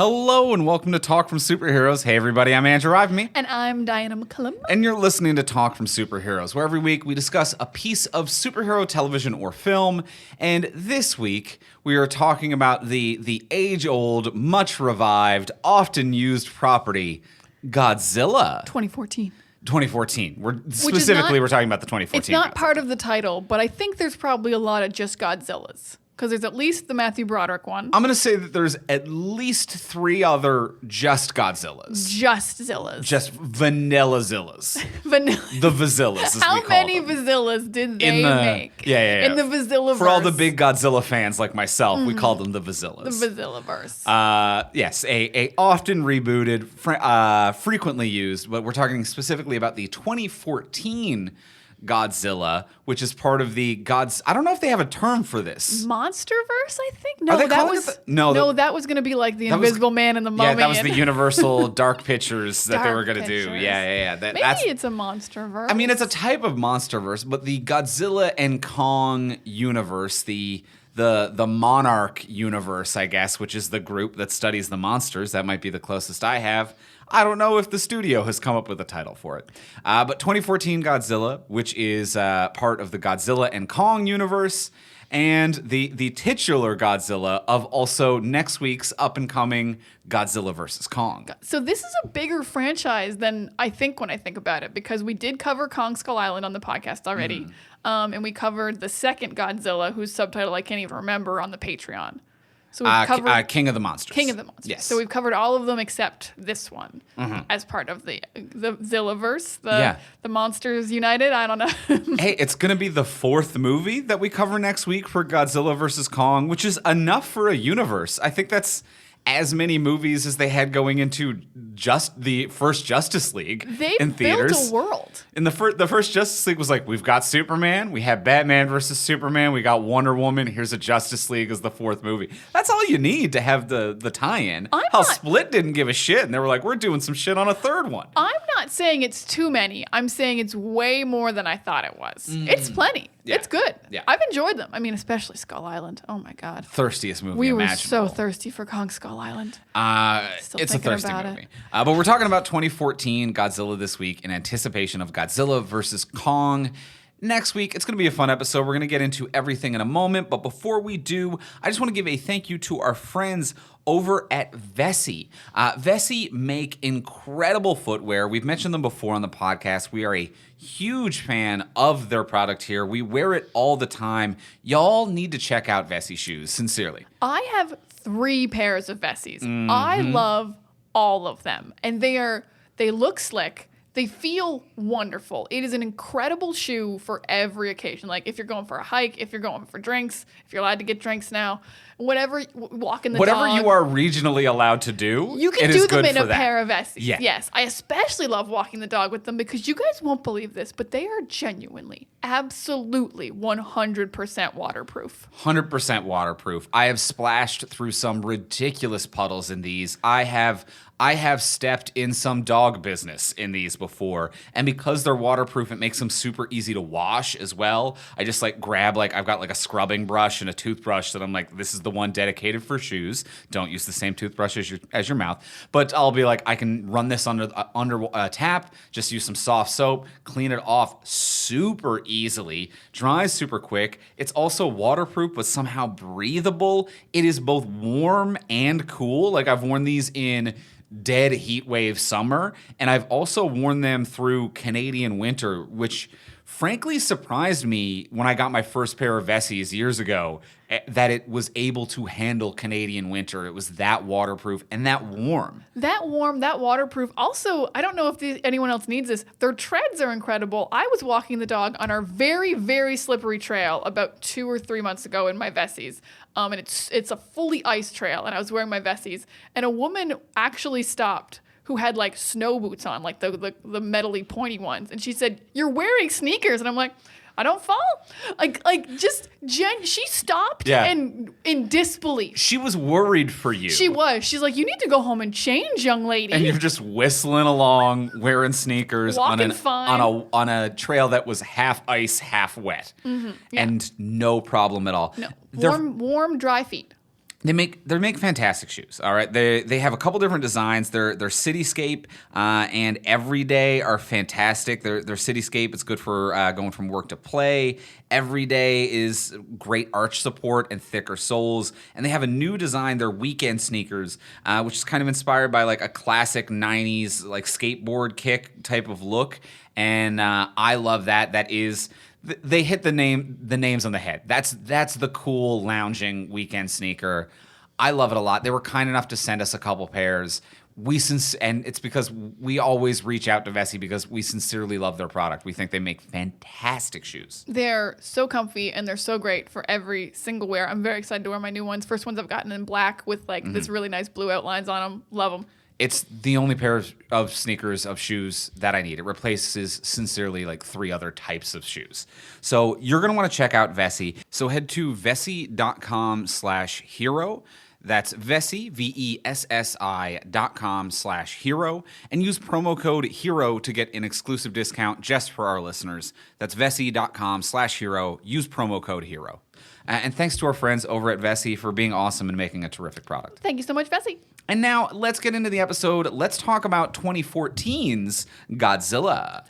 Hello and welcome to Talk from Superheroes. Hey everybody, I'm Andrew Ivemy. And I'm Diana McCullum. And you're listening to Talk from Superheroes, where every week we discuss a piece of superhero television or film. And this week we are talking about the age-old, much-revived, often used property, Godzilla. 2014. 2014. We're talking about the 2014. It's not Godzilla. part of the title, but I think there's probably a lot of just Godzillas. Because there's at least the Matthew Broderick one. I'm going to say that there's at least 3 other just Godzillas. Just Zillas. Just Vanilla-Zillas. Vanilla. The Vazillas, as we call them. How many Vazillas did they make? Yeah. In the Vazillaverse. For all the big Godzilla fans like myself, we call them the Vazillas. The Vazillaverse. Yes, a often rebooted, frequently used, but we're talking specifically about the 2014 Godzilla, which is part of the I don't know if they have a term for this. Monsterverse, I think? No, that was going to be like the Invisible Man and the Mummy. Yeah, that was the Universal Dark Pictures that they were going to do. Yeah. Maybe it's a Monsterverse. I mean, it's a type of Monsterverse, but the Godzilla and Kong universe, the Monarch universe, I guess, which is the group that studies the monsters, that might be the closest I have. I don't know if the studio has come up with a title for it. But 2014 Godzilla, which is part of the Godzilla and Kong universe, and the titular Godzilla of also next week's up-and-coming Godzilla vs. Kong. So this is a bigger franchise than I think when I think about it, because we did cover Kong Skull Island on the podcast already, and we covered the second Godzilla, whose subtitle I can't even remember, on the Patreon. So we've covered King of the Monsters. King of the Monsters. Yes. So we've covered all of them except this one as part of the Zillaverse, the Monsters United. I don't know. Hey, it's going to be the 4th movie that we cover next week for Godzilla vs. Kong, which is enough for a universe. I think that's as many movies as they had going into just the first Justice League in theaters. Built a world. And the first Justice League was like, we've got Superman, we have Batman versus Superman, we got Wonder Woman, here's a Justice League as the 4th movie. That's all you need to have the tie-in. Split didn't give a shit, and they were like, we're doing some shit on a 3rd one. I'm not saying it's too many. I'm saying it's way more than I thought it was. It's plenty. Yeah. It's good. Yeah. I've enjoyed them. I mean, especially Skull Island. Oh my God. Thirstiest movie we imaginable. were so thirsty for Kong Skull Island. It's a thirsty movie. But we're talking about 2014 Godzilla this week in anticipation of Godzilla vs. Kong. Next week, it's going to be a fun episode. We're going to get into everything in a moment. But before we do, I just want to give a thank you to our friends over at Vessi. Vessi make incredible footwear. We've mentioned them before on the podcast. We are a huge fan of their product here. We wear it all the time. Y'all need to check out Vessi shoes, sincerely. I have 3 pairs of Vessis. I love all of them. And they look slick. They feel wonderful. It is an incredible shoe for every occasion. Like if you're going for a hike, if you're going for drinks, if you're allowed to get drinks now, whatever, walking the dog. Whatever you are regionally allowed to do, you can do them in a pair of Vessis. Yeah. Yes. I especially love walking the dog with them because you guys won't believe this, but they are genuinely, absolutely 100% waterproof. 100% waterproof. I have splashed through some ridiculous puddles in these. I have stepped in some dog business in these before, and because they're waterproof, it makes them super easy to wash as well. I just grab I've got a scrubbing brush and a toothbrush that I'm like, this is the one dedicated for shoes. Don't use the same toothbrush as your mouth. But I'll be like, I can run this under a tap, just use some soft soap, clean it off super easily, dries super quick. It's also waterproof, but somehow breathable. It is both warm and cool. I've worn these in dead heat wave summer, and I've also worn them through Canadian winter, which frankly surprised me when I got my first pair of Vessis years ago, that it was able to handle Canadian winter. It was that waterproof and that warm. That waterproof. Also, I don't know if anyone else needs this. Their treads are incredible. I was walking the dog on our very, very slippery trail about 2 or 3 months ago in my Vessis. And it's a fully iced trail, and I was wearing my Vessis, and a woman actually stopped who had snow boots on, the metally pointy ones, and she said, "You're wearing sneakers," and I'm like, I don't fall. She stopped and in disbelief. She was worried for you. She was. She's like, you need to go home and change, young lady. And you're just whistling along, wearing sneakers on a trail that was half ice, half wet. Mm-hmm. Yeah. And no problem at all. No. Warm, dry feet. They make fantastic shoes. All right, they have a couple different designs. Their cityscape and everyday are fantastic. Their cityscape is good for going from work to play. Everyday is great arch support and thicker soles. And they have a new design, their weekend sneakers, which is kind of inspired by like a classic '90s like skateboard kick type of look. And I love that. That is. They hit the names on the head. That's the cool lounging weekend sneaker. I love it a lot. They were kind enough to send us a couple pairs. And it's because we always reach out to Vessi because we sincerely love their product. We think they make fantastic shoes. They're so comfy and they're so great for every single wear. I'm very excited to wear my new ones. First ones I've gotten in black with like this really nice blue outlines on them. Love them. It's the only pair of sneakers, of shoes that I need. It replaces sincerely like 3 other types of shoes. So you're going to want to check out Vessi. So head to vessi.com/hero. That's Vessi, VESSI.com/hero. And use promo code HERO to get an exclusive discount just for our listeners. That's vessi.com/hero. Use promo code HERO. And thanks to our friends over at Vessi for being awesome and making a terrific product. Thank you so much, Vessi. And now let's get into the episode. Let's talk about 2014's Godzilla.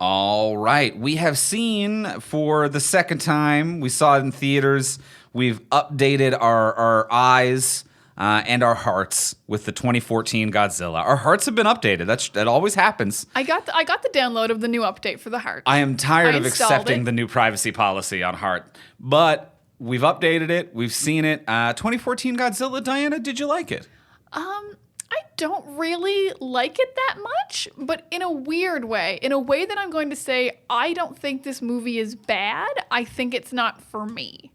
All right, we have seen for the second time, we saw it in theaters, we've updated our eyes and our hearts with the 2014 Godzilla. Our hearts have been updated. That always happens. I got the download of the new update for the heart. I am tired of accepting the new privacy policy on heart, but we've updated it. We've seen it. 2014 Godzilla, Diana, did you like it? I don't really like it that much, but in a weird way. In a way that I'm going to say, I don't think this movie is bad. I think it's not for me.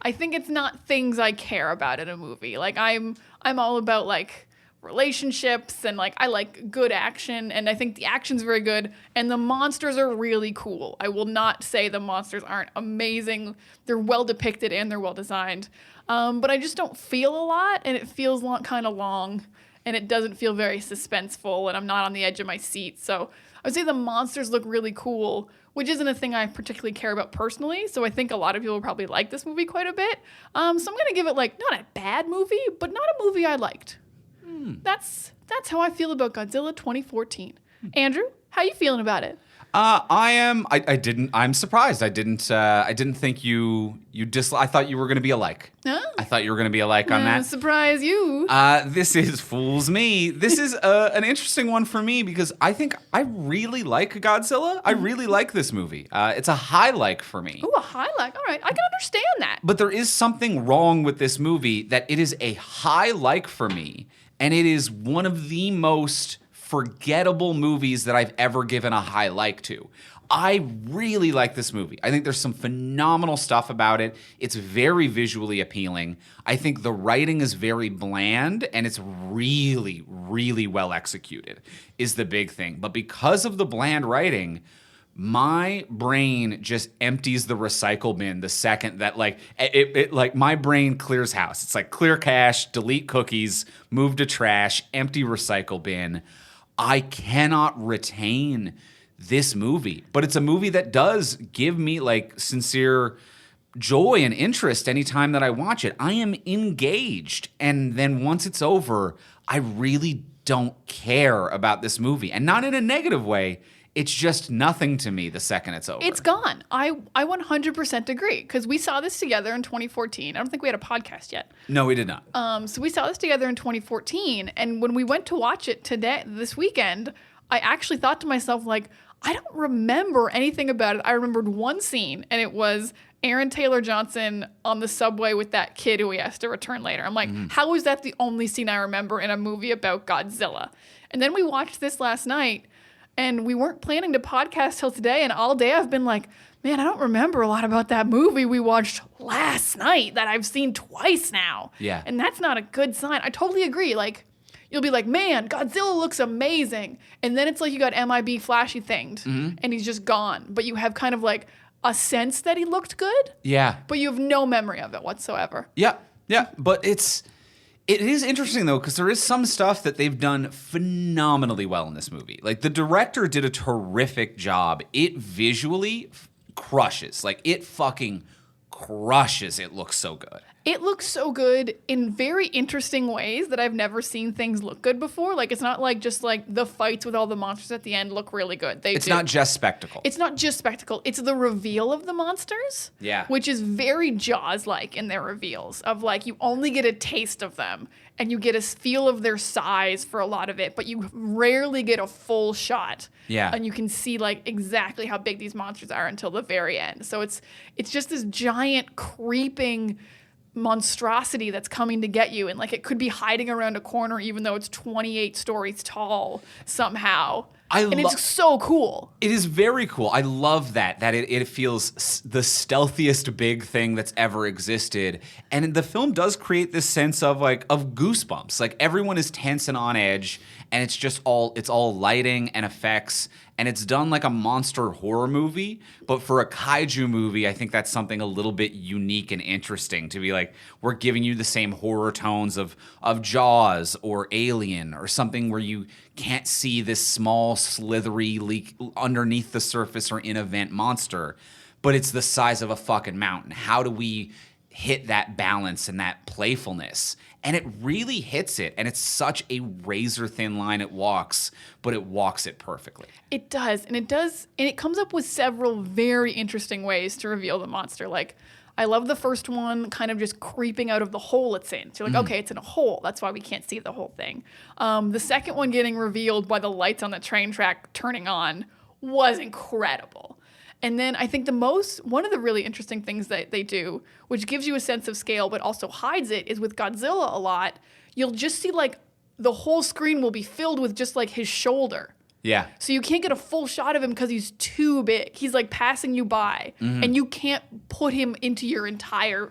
I think it's not things I care about in a movie. Like I'm all about like relationships and like I like good action, and I think the action's very good and the monsters are really cool. I will not say the monsters aren't amazing. They're well depicted and they're well designed. But I just don't feel a lot, and it feels kind of long. And it doesn't feel very suspenseful, and I'm not on the edge of my seat. So I would say the monsters look really cool, which isn't a thing I particularly care about personally. So I think a lot of people probably like this movie quite a bit. So I'm going to give it like not a bad movie, but not a movie I liked. That's how I feel about Godzilla 2014. Andrew, how you feeling about it? I'm surprised. I didn't think you I thought you were going to be alike. Oh. I thought you were going to be alike on that. Surprise you. This is fools me. This is an interesting one for me because I think I really like Godzilla. I really like this movie. It's a high like for me. Oh, a high like. All right. I can understand that. But there is something wrong with this movie that it is a high like for me, and it is one of the most forgettable movies that I've ever given a high like to. I really like this movie. I think there's some phenomenal stuff about it. It's very visually appealing. I think the writing is very bland, and it's really, really well executed is the big thing. But because of the bland writing, my brain just empties the recycle bin the second that it like my brain clears house. It's like clear cache, delete cookies, move to trash, empty recycle bin. I cannot retain this movie, but it's a movie that does give me like sincere joy and interest anytime that I watch it. I am engaged, and then once it's over, I really don't care about this movie, and not in a negative way. It's just nothing to me the second it's over. It's gone. I 100% agree, because we saw this together in 2014. I don't think we had a podcast yet. No, we did not. So we saw this together in 2014, and when we went to watch it this weekend, I actually thought to myself, like, I don't remember anything about it. I remembered one scene, and it was Aaron Taylor Johnson on the subway with that kid who he has to return later. I'm like, how is that the only scene I remember in a movie about Godzilla? And then we watched this last night, and we weren't planning to podcast till today, and all day I've been like, man, I don't remember a lot about that movie we watched last night that I've seen twice now. Yeah. And that's not a good sign. I totally agree. Like, you'll be like, man, Godzilla looks amazing. And then it's like you got MIB flashy thinged and he's just gone. But you have kind of like a sense that he looked good. Yeah. But you have no memory of it whatsoever. Yeah. Yeah. But it is interesting, though, because there is some stuff that they've done phenomenally well in this movie. Like, the director did a terrific job. It visually crushes. Like, it fucking crushes. It looks so good. It looks so good in very interesting ways that I've never seen things look good before. Like, it's not like just like the fights with all the monsters at the end look really good. It's not just spectacle. It's not just spectacle. It's the reveal of the monsters. Yeah. Which is very Jaws-like in their reveals of like you only get a taste of them and you get a feel of their size for a lot of it, but you rarely get a full shot. Yeah. And you can see like exactly how big these monsters are until the very end. So it's just this giant creeping monstrosity that's coming to get you, and like it could be hiding around a corner even though it's 28 stories tall somehow. It's so cool. It is very cool. I love that it feels the stealthiest big thing that's ever existed. And the film does create this sense of goosebumps. Like everyone is tense and on edge, and it's all lighting and effects, and it's done like a monster horror movie. But for a kaiju movie, I think that's something a little bit unique and interesting to be like, we're giving you the same horror tones of Jaws or Alien or something where you can't see this small, slithery leak underneath the surface or in a vent monster, but it's the size of a fucking mountain. How do we hit that balance and that playfulness? And it really hits it, and it's such a razor-thin line it walks, but it walks it perfectly. It does, and it comes up with several very interesting ways to reveal the monster. Like, I love the first one kind of just creeping out of the hole it's in. So you're like, okay, it's in a hole. That's why we can't see the whole thing. The second one getting revealed by the lights on the train track turning on was incredible. And then I think one of the really interesting things that they do, which gives you a sense of scale but also hides it, is with Godzilla a lot, you'll just see like the whole screen will be filled with just like his shoulder. Yeah. So you can't get a full shot of him because he's too big. He's like passing you by, and you can't put him into your entire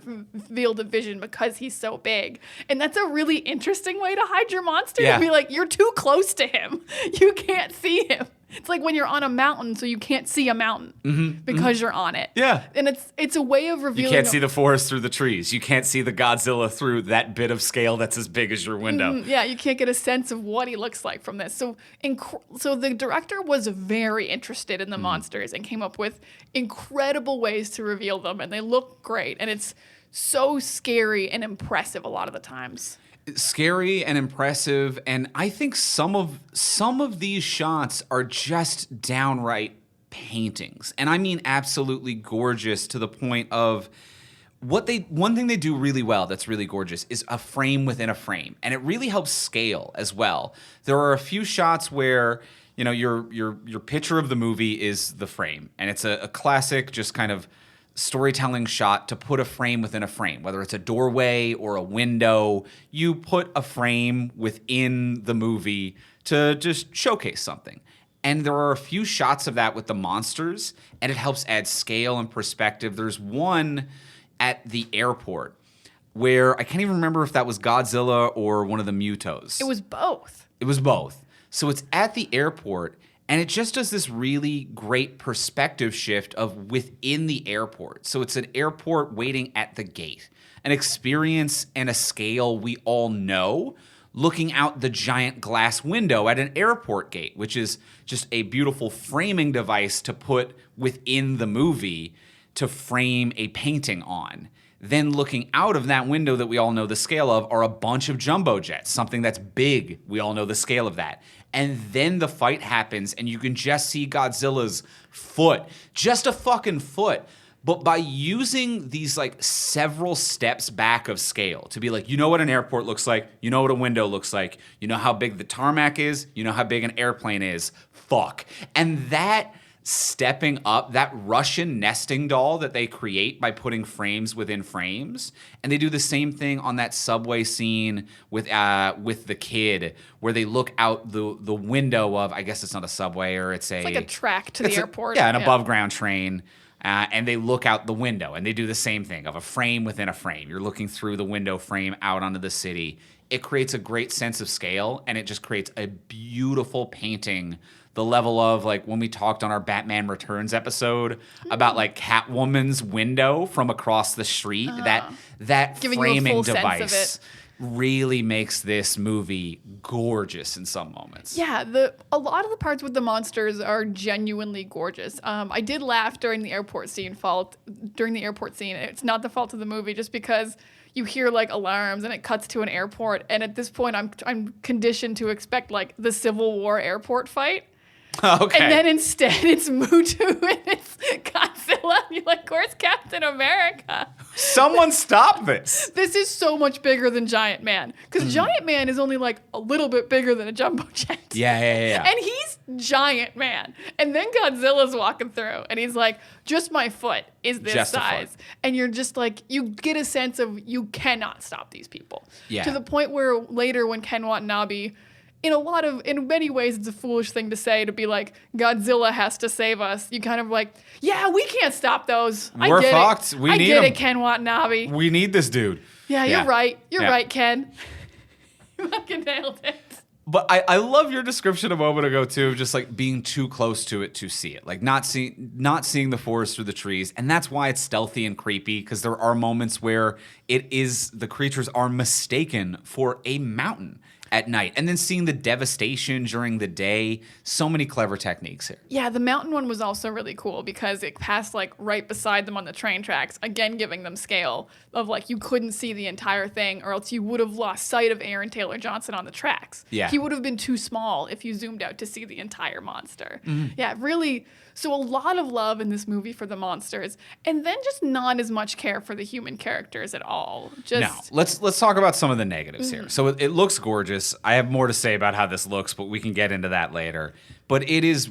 field of vision because he's so big. And that's a really interesting way to hide your monster. Yeah. To be like, you're too close to him. You can't see him. It's like when you're on a mountain, so you can't see a mountain because you're on it. Yeah. And it's a way of revealing. You can't see the forest through the trees. You can't see the Godzilla through that bit of scale that's as big as your window. Yeah, you can't get a sense of what he looks like from this. So the director was very interested in the monsters and came up with incredible ways to reveal them, and they look great. And it's so scary and impressive a lot of the times. Scary and impressive, and I think some of these shots are just downright paintings, and I mean absolutely gorgeous, to the point of one thing they do really well that's really gorgeous is a frame within a frame, and it really helps scale as well. There are a few shots where your picture of the movie is the frame, and it's a classic just kind of storytelling shot to put a frame within a frame, whether it's a doorway or a window. You put a frame within the movie to just showcase something. And there are a few shots of that with the monsters, and it helps add scale and perspective. There's one at the airport where I can't even remember if that was Godzilla or one of the Mutos. It was both. It was both. So it's at the airport, and it just does this really great perspective shift of within the airport. So it's an airport waiting at the gate, an experience and a scale we all know, looking out the giant glass window at an airport gate, which is just a beautiful framing device to put within the movie to frame a painting on. Then looking out of that window that we all know the scale of are a bunch of jumbo jets, something that's big. We all know the scale of that. And then the fight happens, and you can just see Godzilla's foot, just a fucking foot. But by using these like several steps back of scale to be like, you know what an airport looks like, you know what a window looks like, you know how big the tarmac is, you know how big an airplane is, fuck. And that stepping up, that Russian nesting doll that they create by putting frames within frames, and they do the same thing on that subway scene with the kid, where they look out the window of, I guess it's not a subway, or it's like a track to the airport. An above ground train. And they look out the window, and they do the same thing of a frame within a frame. You're looking through the window frame out onto the city. it creates a great sense of scale, and it just creates a beautiful painting. The level of, like, when we talked on our Batman Returns episode about, like, Catwoman's window from across the street, that Giving you a framing full sense of device really makes this movie gorgeous in some moments. Yeah, a lot of the parts with the monsters are genuinely gorgeous. I did laugh during the airport scene. It's not the fault of the movie, just because you hear like alarms and it cuts to an airport, and at this point I'm conditioned to expect like the Civil War airport fight. Okay. And then instead it's Mutu and it's Godzilla. And you're like, where's Captain America? Someone stop this. This is so much bigger than Giant Man. Because Giant Man is only like a little bit bigger than a jumbo jet. Yeah. And he's Giant Man. And then Godzilla's walking through and he's like, just my foot is this Just a size. foot. And you're just like, you get a sense of you cannot stop these people. Yeah. To the point where later when Ken Watanabe, in many ways, it's a foolish thing to say, to be like, Godzilla has to save us. You kind of like, yeah, we can't stop those. We're fucked. We need I get him. it, Ken Watanabe. We need this dude. Yeah, you're right. You're Yeah. right, Ken. You fucking nailed it. But I love your description a moment ago too, just like being too close to it to see it, like not seeing the forest through the trees, and that's why it's stealthy and creepy, because there are moments where the creatures are mistaken for a mountain at night, and then seeing the devastation during the day. So many clever techniques here. Yeah, the mountain one was also really cool because it passed like right beside them on the train tracks, again giving them scale of like you couldn't see the entire thing, or else you would have lost sight of Aaron Taylor Johnson on the tracks. Yeah. He would have been too small if you zoomed out to see the entire monster. Yeah, really. So a lot of love in this movie for the monsters, and then just not as much care for the human characters at all. Now, let's talk about some of the negatives here. So it looks gorgeous. I have more to say about how this looks, but we can get into that later. But it is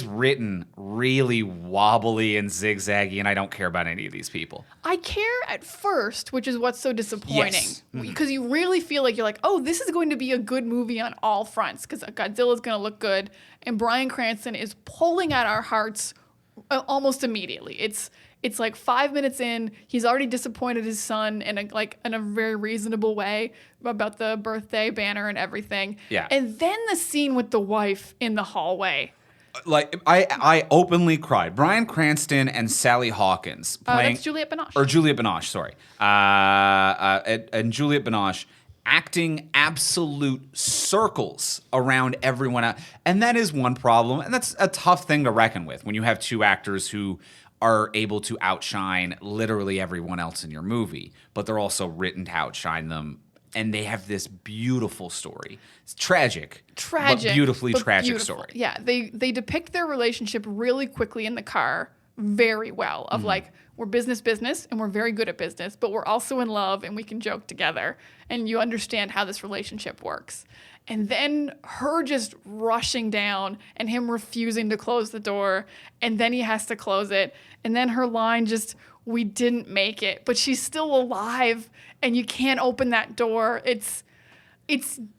written really wobbly and zigzaggy, and I don't care about any of these people. I care at first, which is what's so disappointing. Yes. Because you really feel like you're like, oh, this is going to be a good movie on all fronts, because Godzilla's going to look good, and Bryan Cranston is pulling at our hearts almost immediately. It's like 5 minutes in, he's already disappointed his son in a very reasonable way about the birthday banner and everything. Yeah. And then the scene with the wife in the hallway. Like I openly cried. Bryan Cranston and Sally Hawkins playing That's Juliette Binoche. or Juliette Binoche, sorry. And Juliette Binoche acting absolute circles around everyone else. And that is one problem, and that's a tough thing to reckon with when you have two actors who are able to outshine literally everyone else in your movie, but they're also written to outshine them. And they have this beautiful story. It's tragic, but beautifully tragic beautiful. story. Yeah, they depict their relationship really quickly in the car very well. Of like, we're business, and we're very good at business, but we're also in love and we can joke together. And you understand how this relationship works. And then her just rushing down and him refusing to close the door. And then he has to close it. And then her line just, we didn't make it, but she's still alive and you can't open that door. It's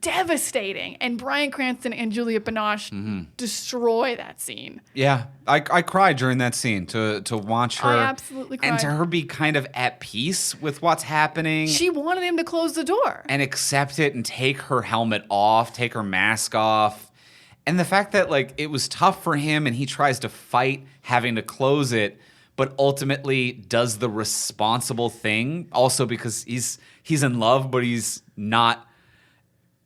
devastating. And Bryan Cranston and Juliette Binoche destroy that scene. Yeah, I cried during that scene to watch her. I absolutely cried. And to her be kind of at peace with what's happening. She wanted him to close the door. And accept it and take her helmet off, take her mask off. And the fact that like it was tough for him and he tries to fight having to close it, but ultimately does the responsible thing also because he's in love, but he's not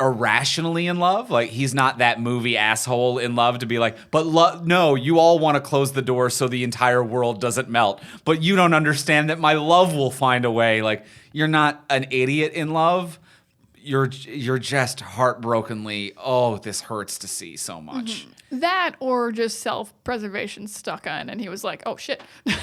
irrationally in love. Like he's not that movie asshole in love to be like, but no, you all want to close the door so the entire world doesn't melt, but you don't understand that my love will find a way. Like you're not an idiot in love. You're just heartbrokenly, oh, this hurts to see so much. That or just self-preservation stuck on, and he was like, "Oh shit, Yeah,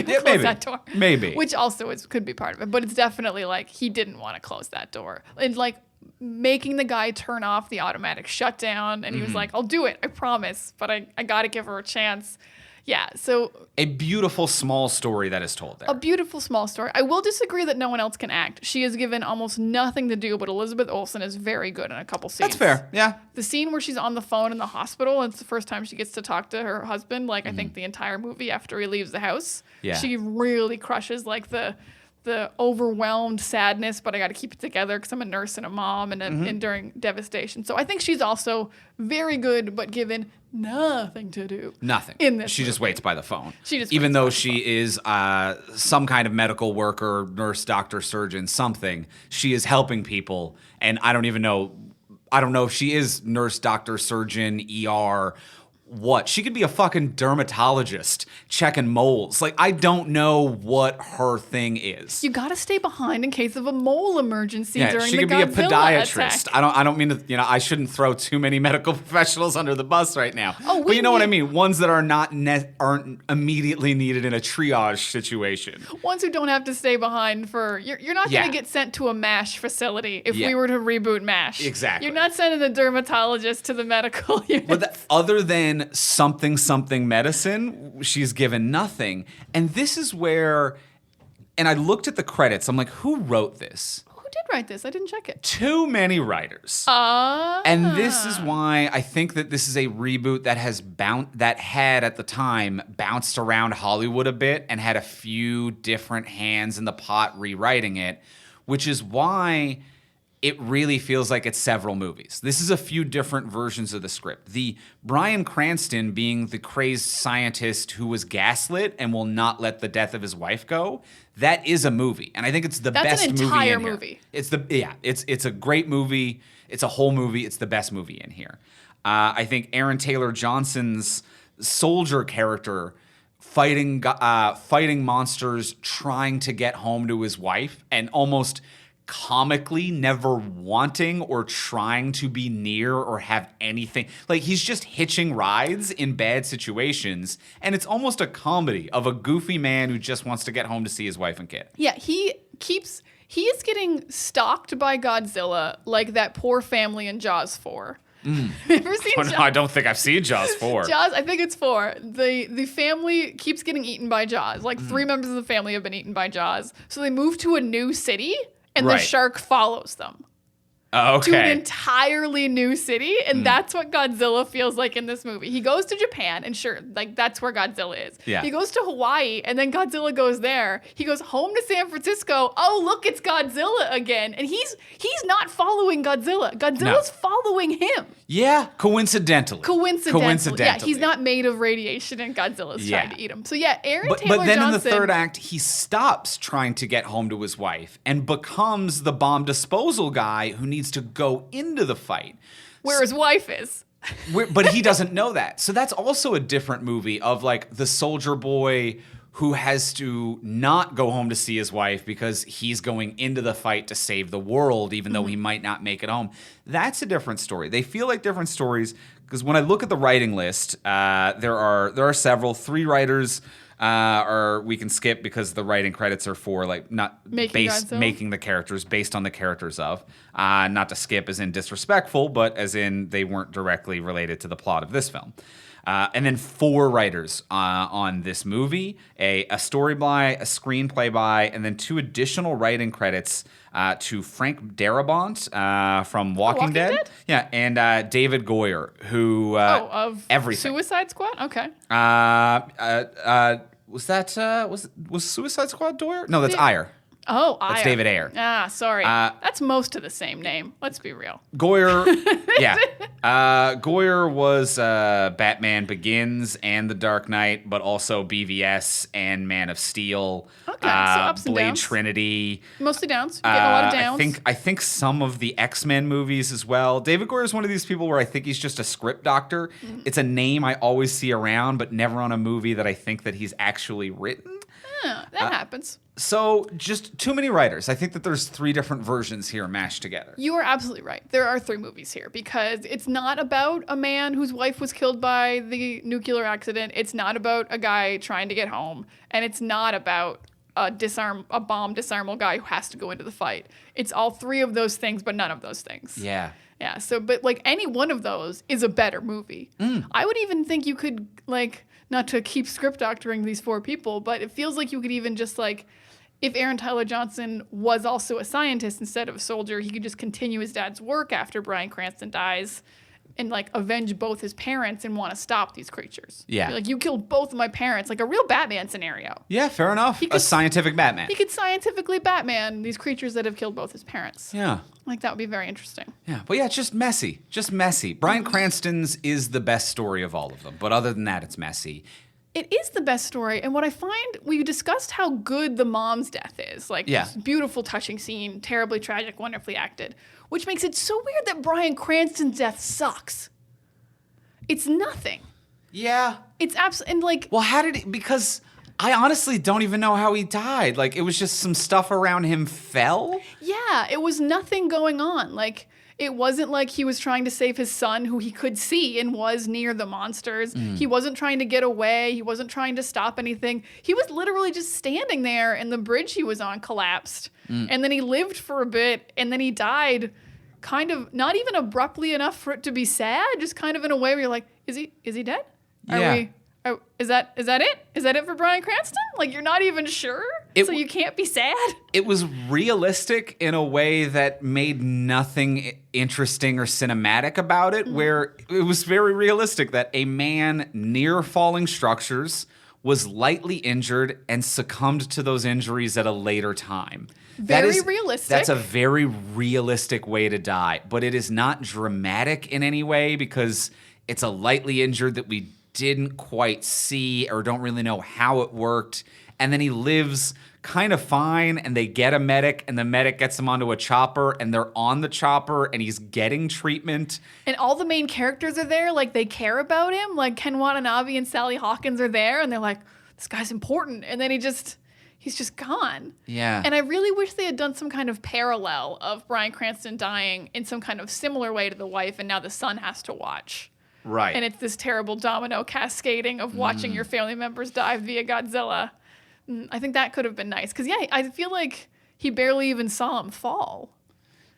close maybe. that door." Maybe. Which also could be part of it, but it's definitely like he didn't want to close that door, and like making the guy turn off the automatic shutdown, and he was like, "I'll do it, I promise, but I got to give her a chance." Yeah, so A beautiful small story that is told there. a beautiful small story. I will disagree that no one else can act. She is given almost nothing to do, but Elizabeth Olsen is very good in a couple scenes. That's fair. Yeah. The scene where she's on the phone in the hospital, and it's the first time she gets to talk to her husband, like I think the entire movie after he leaves the house. Yeah. She really crushes like the the overwhelmed sadness, but I got to keep it together because I'm a nurse and a mom and enduring devastation. So I think she's also very good, but given nothing to do. Nothing. In this She just movie. waits by the phone. She just Even waits though by the she is some kind of medical worker, nurse, doctor, surgeon, something, she is helping people. And I don't know if she is nurse, doctor, surgeon, ER, what? She could be a fucking dermatologist checking moles. Like, I don't know what her thing is. You got to stay behind in case of a mole emergency during she the could be a Godzilla podiatrist. attack. I don't mean to, I shouldn't throw too many medical professionals under the bus right now. Oh, but you know what I mean? Ones that are aren't immediately needed in a triage situation. Ones who don't have to stay behind for you're not going to get sent to a MASH facility if we were to reboot MASH. Exactly. You're not sending the dermatologist to the medical unit. But other than something medicine, she's given nothing. And this is where, and I looked at the credits, I'm like, who wrote this? Who did write this? I didn't check it. Too many writers. And this is why I think that this is a reboot that had at the time bounced around Hollywood a bit and had a few different hands in the pot rewriting it, which is why it really feels like it's several movies. This is a few different versions of the script. The Bryan Cranston being the crazed scientist who was gaslit and will not let the death of his wife go, that is a movie. And I think it's the best movie in here. That's an entire movie. It's a great movie. It's a whole movie. It's the best movie in here. I think Aaron Taylor Johnson's soldier character fighting monsters, trying to get home to his wife, and almost comically never wanting or trying to be near or have anything. Like, he's just hitching rides in bad situations, and it's almost a comedy of a goofy man who just wants to get home to see his wife and kid. Yeah, he is getting stalked by Godzilla like that poor family in Jaws 4. Have you ever seen Jaws? I don't think I've seen Jaws 4. Jaws, I think it's 4. The family keeps getting eaten by Jaws. Like 3 members of the family have been eaten by Jaws. So they move to a new city and the shark follows them. To an entirely new city, and that's what Godzilla feels like in this movie. He goes to Japan, and sure, like that's where Godzilla is. Yeah. He goes to Hawaii, and then Godzilla goes there. He goes home to San Francisco. Oh, look, it's Godzilla again, and he's not following Godzilla. Godzilla's following him. Yeah, coincidentally. Yeah, he's not made of radiation, and Godzilla's trying to eat him. So yeah, Aaron Taylor But then Johnson, in the third act, he stops trying to get home to his wife and becomes the bomb disposal guy who needs to go into the fight. Where his wife is. But he doesn't know that. So that's also a different movie of like the soldier boy who has to not go home to see his wife because he's going into the fight to save the world, even though he might not make it home. That's a different story. They feel like different stories because when I look at the writing list, there are several. 3 writers or we can skip because the writing credits are for like not making the characters based on the characters of. Not to skip as in disrespectful, but as in they weren't directly related to the plot of this film. And then 4 writers on this movie, a story by, a screenplay by, and then 2 additional writing credits to Frank Darabont from Walking Dead? Yeah, and David Goyer, who of everything. Suicide Squad? Okay. Was Suicide Squad Goyer? No, that's Ayer. Oh, That's David Ayer. Sorry. That's most of the same name. Let's be real. Goyer, Goyer was Batman Begins and The Dark Knight, but also BVS and Man of Steel. Okay, so ups and Blade downs. Trinity. Mostly downs. You're getting a lot of downs. I think some of the X-Men movies as well. David Goyer is one of these people where I think he's just a script doctor. Mm-hmm. It's a name I always see around, but never on a movie that I think that he's actually written. That happens. So just too many writers. I think that there's 3 different versions here mashed together. You are absolutely right. There are 3 movies here because it's not about a man whose wife was killed by the nuclear accident. It's not about a guy trying to get home. And it's not about a bomb disarmal guy who has to go into the fight. It's all 3 of those things, but none of those things. Yeah. Yeah. So, but like any one of those is a better movie. I would even think you could like, not to keep script doctoring these 4 people, but it feels like you could even just like, if Aaron Tyler Johnson was also a scientist instead of a soldier, he could just continue his dad's work after Bryan Cranston dies and like avenge both his parents and want to stop these creatures. Yeah. Like, you killed both of my parents, like a real Batman scenario. Yeah, fair enough. A scientific Batman. He could scientifically Batman these creatures that have killed both his parents. Yeah. Like, that would be very interesting. Yeah, but yeah, it's just messy. Just messy. Bryan Cranston's is the best story of all of them, but other than that, it's messy. It is the best story, and what I find, we discussed how good the mom's death is. Like, Yeah. this beautiful, touching scene, terribly tragic, wonderfully acted, which makes it so weird that Bryan Cranston's death sucks. It's nothing. Yeah. It's absolutely, and like... Well, how did he, because I honestly don't even know how he died. Like, it was just some stuff around him fell? Yeah, it was nothing going on. Like, it wasn't like he was trying to save his son, who he could see and was near the monsters. He wasn't trying to get away. He wasn't trying to stop anything. He was literally just standing there, and the bridge he was on collapsed. And then he lived for a bit, and then he died kind of not even abruptly enough for it to be sad, just kind of in a way where you're like, is he dead? Yeah. Is that it? Is that it for Bryan Cranston? Like, you're not even sure? So you can't be sad? It was realistic in a way that made nothing interesting or cinematic about it, where it was very realistic that a man near falling structures was lightly injured and succumbed to those injuries at a later time. Very realistic. That's a very realistic way to die, but it is not dramatic in any way because it's a lightly injured that we didn't quite see or don't really know how it worked. And then he lives kind of fine, and they get a medic, and the medic gets him onto a chopper, and they're on the chopper, and he's getting treatment. And all the main characters are there, like, they care about him. Like, Ken Watanabe and Sally Hawkins are there, and they're like, this guy's important. And then he's just gone. Yeah. And I really wish they had done some kind of parallel of Bryan Cranston dying in some kind of similar way to the wife, and now the son has to watch. Right. And it's this terrible domino cascading of watching your family members die via Godzilla. I think that could have been nice. Because, yeah, I feel like he barely even saw him fall.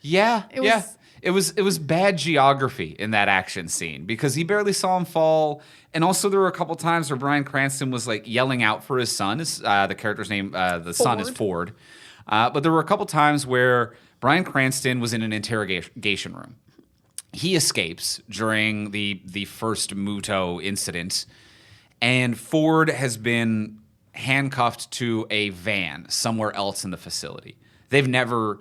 Yeah, It was bad geography in that action scene because he barely saw him fall. And also there were a couple times where Bryan Cranston was like yelling out for his son. The character's name, the son is Ford. But there were a couple times where Bryan Cranston was in an interrogation room. He escapes during the first Muto incident, and Ford has been handcuffed to a van somewhere else in the facility. They've never,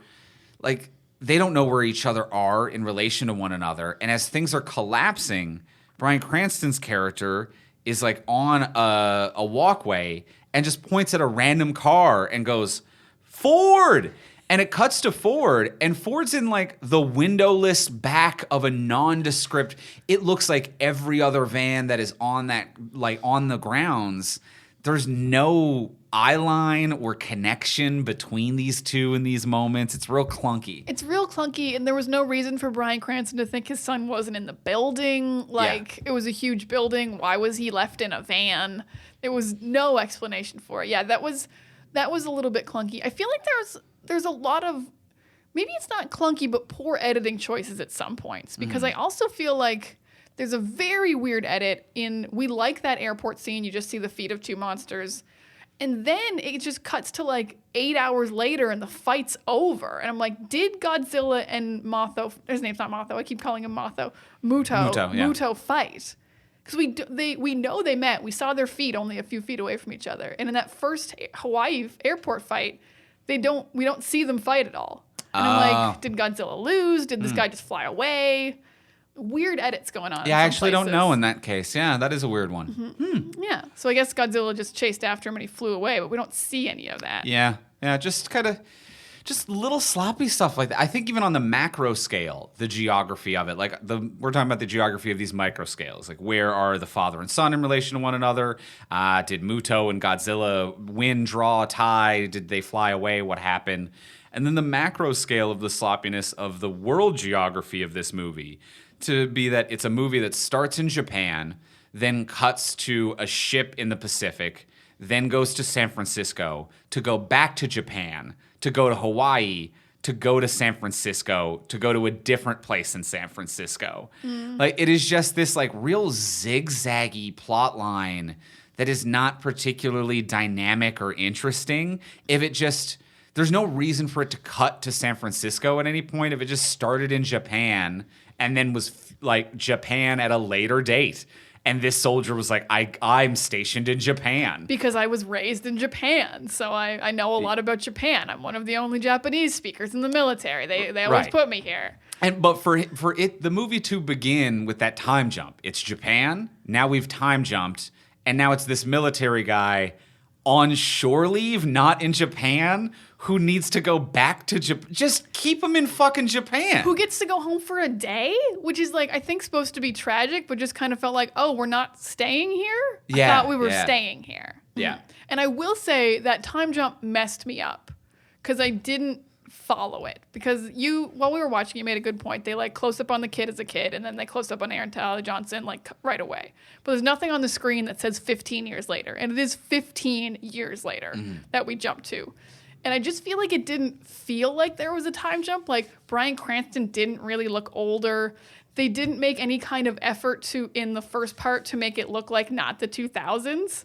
like, they don't know where each other are in relation to one another. And as things are collapsing, Bryan Cranston's character is like on a walkway and just points at a random car and goes, Ford! And it cuts to Ford, and Ford's in like the windowless back of a nondescript. It looks like every other van that is on that, like on the grounds. There's no eye line or connection between these two in these moments. It's real clunky. It's real clunky, and there was no reason for Bryan Cranston to think his son wasn't in the building. Like, It was a huge building. Why was he left in a van? There was no explanation for it. Yeah, that was a little bit clunky. I feel like there's a lot of, maybe it's not clunky, but poor editing choices at some points. Because I also feel like there's a very weird edit in, we like that airport scene. You just see the feet of two monsters. And then it just cuts to like 8 hours later and the fight's over. And I'm like, did Godzilla and Motho, his name's not Motho, I keep calling him Motho, Muto fight? Because we know they met. We saw their feet only a few feet away from each other. And in that first Hawaii airport fight, we don't see them fight at all. And I'm like, did Godzilla lose? Did this guy just fly away? Weird edits going on. Yeah, I actually don't know in that case. Yeah, that is a weird one. Yeah, so I guess Godzilla just chased after him and he flew away, but we don't see any of that. Yeah, just kind of, just little sloppy stuff like that. I think even on the macro scale, the geography of it, like we're talking about the geography of these micro scales, like where are the father and son in relation to one another? Did Muto and Godzilla win, draw, tie? Did they fly away? What happened? And then the macro scale of the sloppiness of the world geography of this movie, to be that it's a movie that starts in Japan, then cuts to a ship in the Pacific, then goes to San Francisco, to go back to Japan, to go to Hawaii, to go to San Francisco, to go to a different place in San Francisco. Like, it is just this like real zigzaggy plot line that is not particularly dynamic or interesting. If it just there's no reason for it to cut to San Francisco at any point if it just started in Japan and then was like Japan at a later date. And this soldier was like, I'm stationed in Japan. Because I was raised in Japan, so I know a lot about Japan. I'm one of the only Japanese speakers in the military. They always put me here. But for the movie to begin with that time jump, it's Japan. Now we've time jumped, and now it's this military guy on shore leave, not in Japan, who needs to go back to Japan. Just keep him in fucking Japan. Who gets to go home for a day, which is like, I think supposed to be tragic, but just kind of felt like, oh, we're not staying here? Yeah, I thought we were staying here. Yeah. And I will say that time jump messed me up because I didn't follow it. Because while we were watching, you made a good point. They like close up on the kid as a kid, and then they close up on Aaron Tyler Johnson like right away. But there's nothing on the screen that says 15 years later. And it is 15 years later that we jump to. And I just feel like it didn't feel like there was a time jump. Like Bryan Cranston didn't really look older. They didn't make any kind of effort to, in the first part, to make it look like not the 2000s.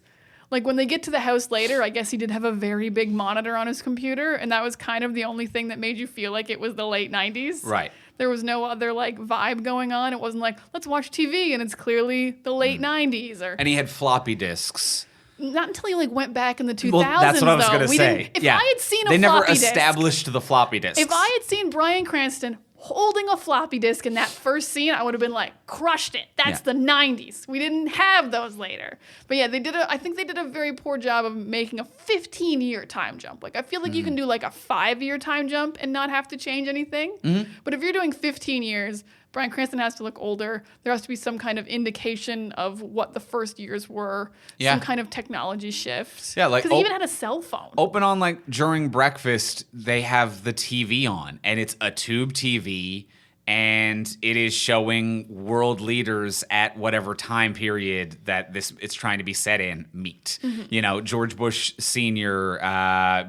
Like when they get to the house later, I guess he did have a very big monitor on his computer. And that was kind of the only thing that made you feel like it was the late 90s. Right. There was no other like vibe going on. It wasn't like, let's watch TV and it's clearly the late 90s. And he had floppy disks. Not until he like went back in the 2000s. Well, that's what I was though. going to say. If I had seen they never floppy disk, established the floppy disks. if I had seen Bryan Cranston holding a floppy disk in that first scene, I would have been like, crushed it. That's the 90s. We didn't have those later. But yeah, I think they did a very poor job of making a 15-year time jump. Like I feel like you can do like a 5-year time jump and not have to change anything. But if you're doing 15 years, Bryan Cranston has to look older. There has to be some kind of indication of what the first years were. Yeah. Some kind of technology shift. Yeah, like because he even had a cell phone. Open on like during breakfast, they have the TV on, and it's a tube TV, and it is showing world leaders at whatever time period that it's trying to be set in meet. You know, George Bush Senior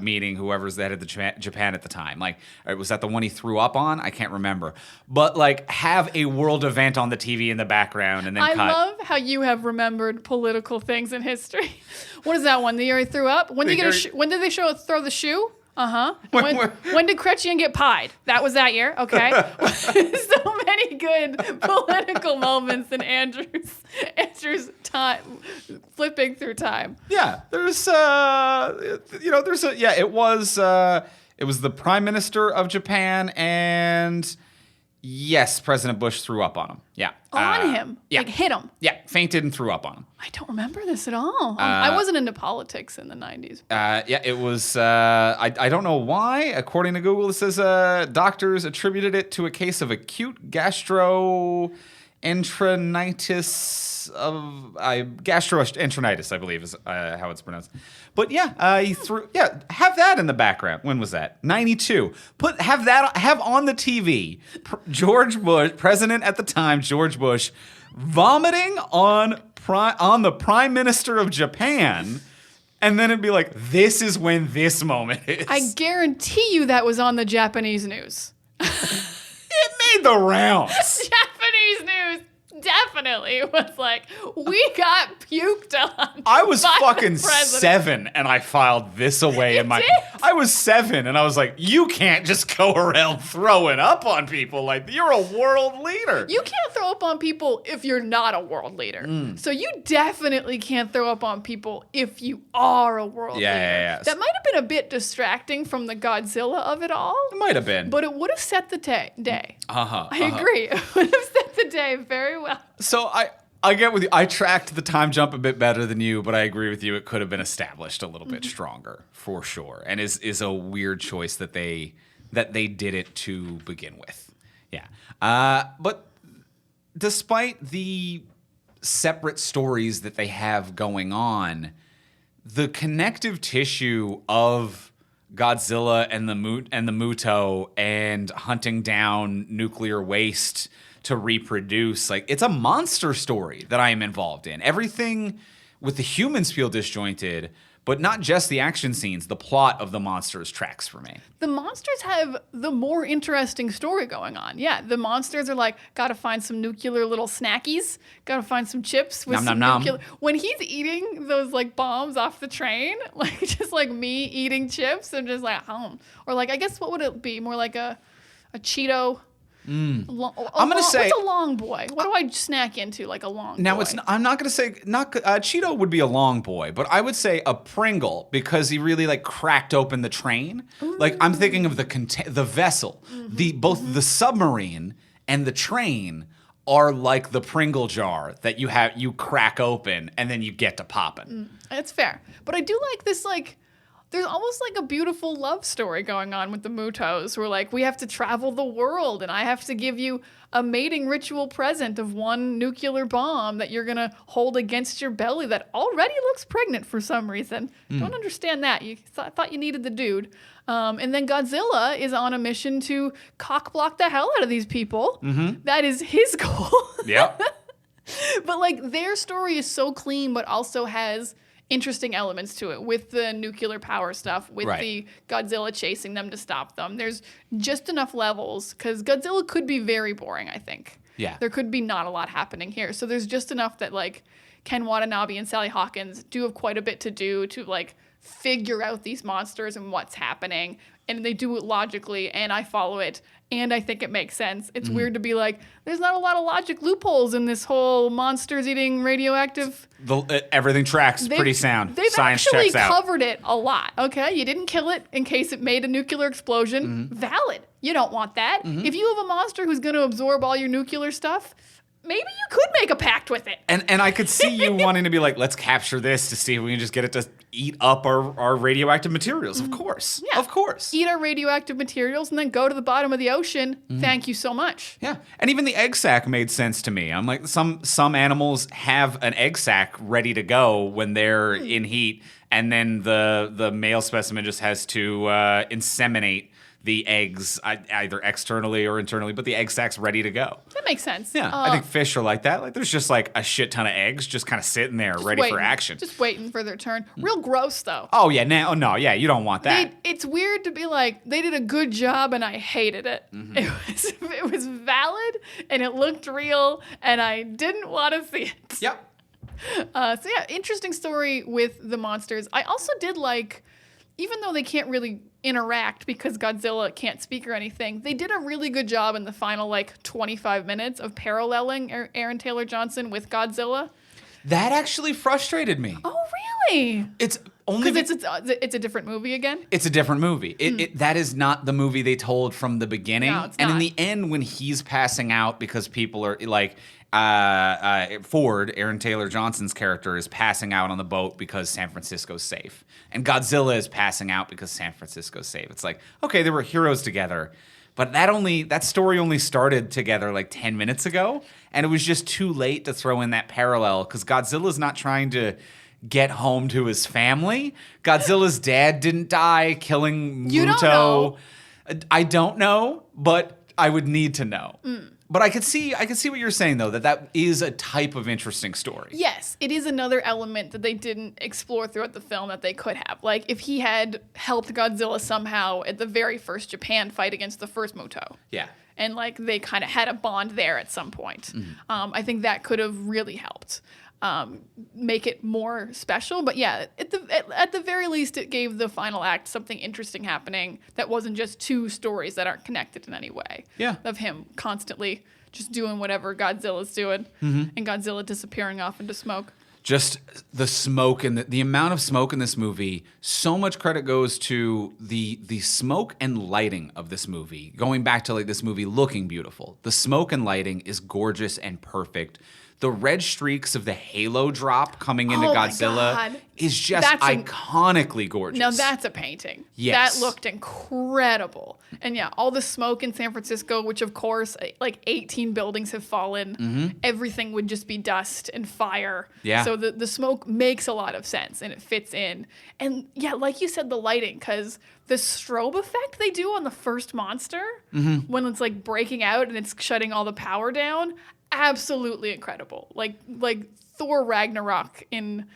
meeting whoever's the head of the Japan at the time. Like, was that the one he threw up on? I can't remember. But like, have a world event on the TV in the background, and then I cut. love how you have remembered political things in history. What is that one? The year he threw up? When did they throw the shoe? When did Chrétien get pied? That was that year. Okay. So many good political moments in Andrew's time, flipping through time. Yeah, it was the Prime Minister of Japan, and yes, President Bush threw up on him. Yeah. On him? Yeah. Like hit him? Yeah, fainted and threw up on him. I don't remember this at all. I wasn't into politics in the 90s. Yeah, it was, I don't know why. According to Google, it says doctors attributed it to a case of acute gastroenteritis, I believe is how it's pronounced. But yeah, he threw. Yeah, have that in the background. When was that? 92. Have on the TV. George Bush, president at the time, George Bush, vomiting on the Prime Minister of Japan. And then it'd be like, this is when this moment is. I guarantee you that was on the Japanese news. It made the rounds. Japanese news definitely was like, we got puked on. I was fucking president. 7 and I filed this away in my. did? I was 7 and I was like, you can't just go around throwing up on people like you're a world leader. You can't throw up on people if you're not a world leader. So you definitely can't throw up on people if you are a world leader. Yeah. That might have been a bit distracting from the Godzilla of it all. It might have been. But it would have set the day. I I agree. It would have set the day very well. So I get with you. I tracked the time jump a bit better than you, but I agree with you. It could have been established a little bit stronger for sure, and is a weird choice that they did it to begin with. Yeah, but despite the separate stories that they have going on, the connective tissue of Godzilla and the Muto and hunting down nuclear waste to reproduce, like, it's a monster story that I am involved in. Everything with the humans feel disjointed, But not just the action scenes, the plot of the monsters tracks for me. The monsters have the more interesting story going on. Yeah, the monsters are like, gotta find some nuclear little snackies, gotta find some chips with Nom, some nom, nom. nuclear. When he's eating those like bombs off the train, like just like me eating chips, I'm just like, or like I guess what would it be? More like a Cheeto. I'm gonna say what's a long boy? What do I snack into like a long? now boy? it's. I'm not gonna say Cheeto would be a long boy, but I would say a Pringle because he really like cracked open the train. Like I'm thinking of the vessel, both the submarine and the train are like the Pringle jar that you crack open and then you get to popping. It's fair, but I do like this like. There's almost like a beautiful love story going on with the Mutos. We're like, we have to travel the world, and I have to give you a mating ritual present of one nuclear bomb that you're going to hold against your belly that already looks pregnant for some reason. Don't understand that. You thought you needed the dude. And then Godzilla is on a mission to cock block the hell out of these people. That is his goal. Yep. But like their story is so clean, but also has interesting elements to it with the nuclear power stuff, with the Godzilla chasing them to stop them. There's just enough levels because Godzilla could be very boring, I think. Yeah. There could be not a lot happening here. So there's just enough that like Ken Watanabe and Sally Hawkins do have quite a bit to do to like figure out these monsters and what's happening. And they do it logically, and I follow it, and I think it makes sense. It's weird to be like, there's not a lot of logic loopholes in this whole monsters eating radioactive. Everything tracks pretty sound. They've Science actually checks out. covered it a lot. Okay, you didn't kill it in case it made a nuclear explosion. Valid. You don't want that. If you have a monster who's going to absorb all your nuclear stuff, maybe you could make a pact with it. And I could see you wanting to be like, let's capture this to see if we can just get it to eat up our radioactive materials. Of course. Yeah. Of course. Eat our radioactive materials and then go to the bottom of the ocean. Thank you so much. Yeah. And even the egg sac made sense to me. I'm like, some animals have an egg sac ready to go when they're in heat, and then the male specimen just has to inseminate the eggs either externally or internally, but the egg sac's ready to go. That makes sense. Yeah, I think fish are like that. Like there's just like a shit ton of eggs just kind of sitting there ready for action. Just waiting for their turn. Real gross though. Oh yeah, you don't want that. It's weird to be like, they did a good job and I hated it. It was valid and it looked real and I didn't want to see it. Yep. So yeah, interesting story with the monsters. I also did like, even though they can't really interact because Godzilla can't speak or anything, they did a really good job in the final like 25 minutes of paralleling Aaron Taylor Johnson with Godzilla. That actually frustrated me. Oh, really? It's only because it's a different movie again. It's a different movie. That is not the movie they told from the beginning. No, it's and not. in the end, when he's passing out because people are like, Ford, Aaron Taylor Johnson's character, is passing out on the boat because San Francisco's safe. And Godzilla is passing out because San Francisco's safe. It's like, okay, they were heroes together. But that story only started together like 10 minutes ago. And it was just too late to throw in that parallel because Godzilla's not trying to get home to his family. Godzilla's dad didn't die killing Muto. You don't know. I don't know, but I would need to know. But I could see what you're saying though, that is a type of interesting story. Yes, it is another element that they didn't explore throughout the film that they could have. Like if he had helped Godzilla somehow at the very first Japan fight against the first Muto. Yeah. And like they kind of had a bond there at some point. I think that could have really helped make it more special. But yeah, at the very least, it gave the final act something interesting happening that wasn't just two stories that aren't connected in any way. Yeah. Of him constantly just doing whatever Godzilla's doing and Godzilla disappearing off into smoke. Just the smoke and the amount of smoke in this movie, so much credit goes to the smoke and lighting of this movie. Going back to like this movie looking beautiful. The smoke and lighting is gorgeous and perfect. The red streaks of the halo drop coming into Godzilla is just iconically gorgeous. Now that's a painting. Yes. That looked incredible. And yeah, all the smoke in San Francisco, which of course, like 18 buildings have fallen. Everything would just be dust and fire. Yeah. So the smoke makes a lot of sense and it fits in. And yeah, like you said, the lighting, because the strobe effect they do on the first monster, when it's like breaking out and it's shutting all the power down, absolutely incredible. Like Thor Ragnarok in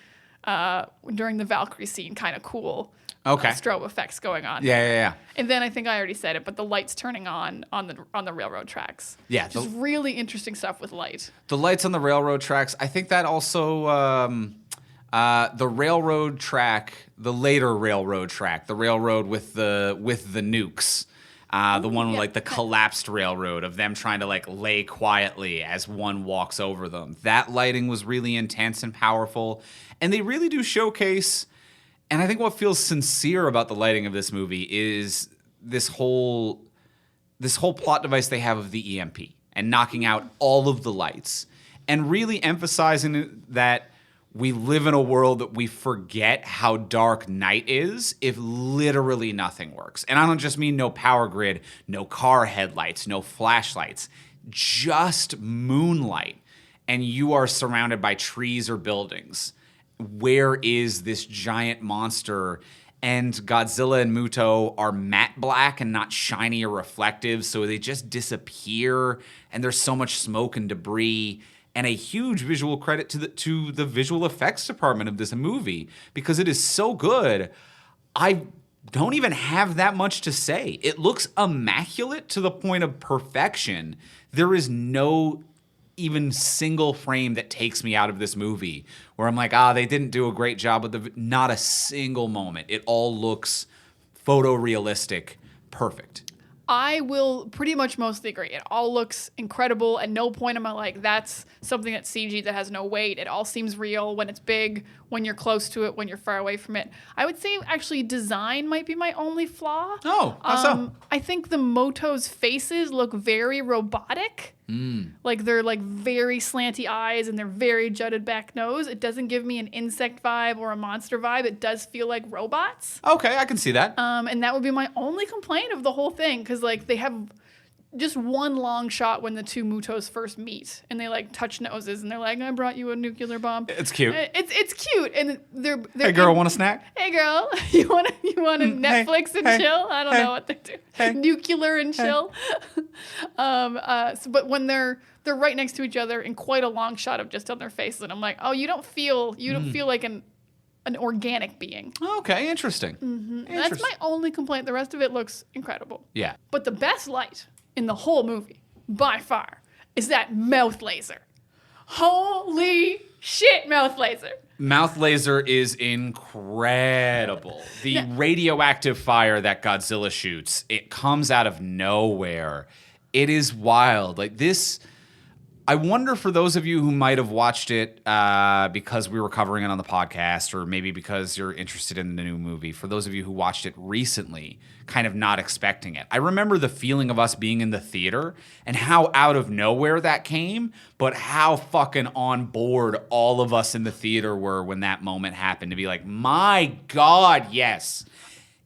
during the Valkyrie scene, kind of cool. Okay. Strobe effects going on. Yeah. And then I think I already said it, but the lights turning on the railroad tracks. Yeah. Just really interesting stuff with light. The lights on the railroad tracks. I think that also the railroad track, the later railroad track, the railroad with the nukes. The one like the collapsed railroad of them trying to like lay quietly as one walks over them. That lighting was really intense and powerful. And they really do showcase, and I think what feels sincere about the lighting of this movie is this whole plot device they have of the EMP and knocking out all of the lights and really emphasizing that we live in a world that we forget how dark night is if literally nothing works. And I don't just mean no power grid, no car headlights, no flashlights, just moonlight. And you are surrounded by trees or buildings. Where is this giant monster? And Godzilla and Muto are matte black and not shiny or reflective, so they just disappear, and there's so much smoke and debris. And a huge visual credit to the visual effects department of this movie, because it is so good. I don't even have that much to say. It looks immaculate to the point of perfection. There is no even single frame that takes me out of this movie where I'm like, they didn't do a great job with not a single moment. It all looks photorealistic, perfect. I will pretty much mostly agree. It all looks incredible. At no point am I like, that's something that's CG that has no weight. It all seems real when it's big, when you're close to it, when you're far away from it. I would say actually design might be my only flaw. Oh, how so? I think the Moto's faces look very robotic. Like they're like very slanty eyes and they're very jutted back nose. It doesn't give me an insect vibe or a monster vibe. It does feel like robots. Okay, I can see that. And that would be my only complaint of the whole thing, because like they have just one long shot when the two Mutos first meet and they like touch noses and they're like, I brought you a nuclear bomb. It's cute. It's cute. And they're hey girl, want a snack? Hey girl, you want to Netflix and chill? I don't know what they do. Nuclear and chill. But when they're right next to each other in quite a long shot of just on their faces, and I'm like, oh, you don't feel like an organic being. Okay, interesting. That's my only complaint. The rest of it looks incredible. Yeah. But the best light in the whole movie, by far, is that mouth laser. Holy shit, mouth laser. Mouth laser is incredible. The radioactive fire that Godzilla shoots, it comes out of nowhere. It is wild. Like this, I wonder for those of you who might have watched it because we were covering it on the podcast, or maybe because you're interested in the new movie, for those of you who watched it recently, kind of not expecting it. I remember the feeling of us being in the theater and how out of nowhere that came, but how fucking on board all of us in the theater were when that moment happened, to be like, my God, yes.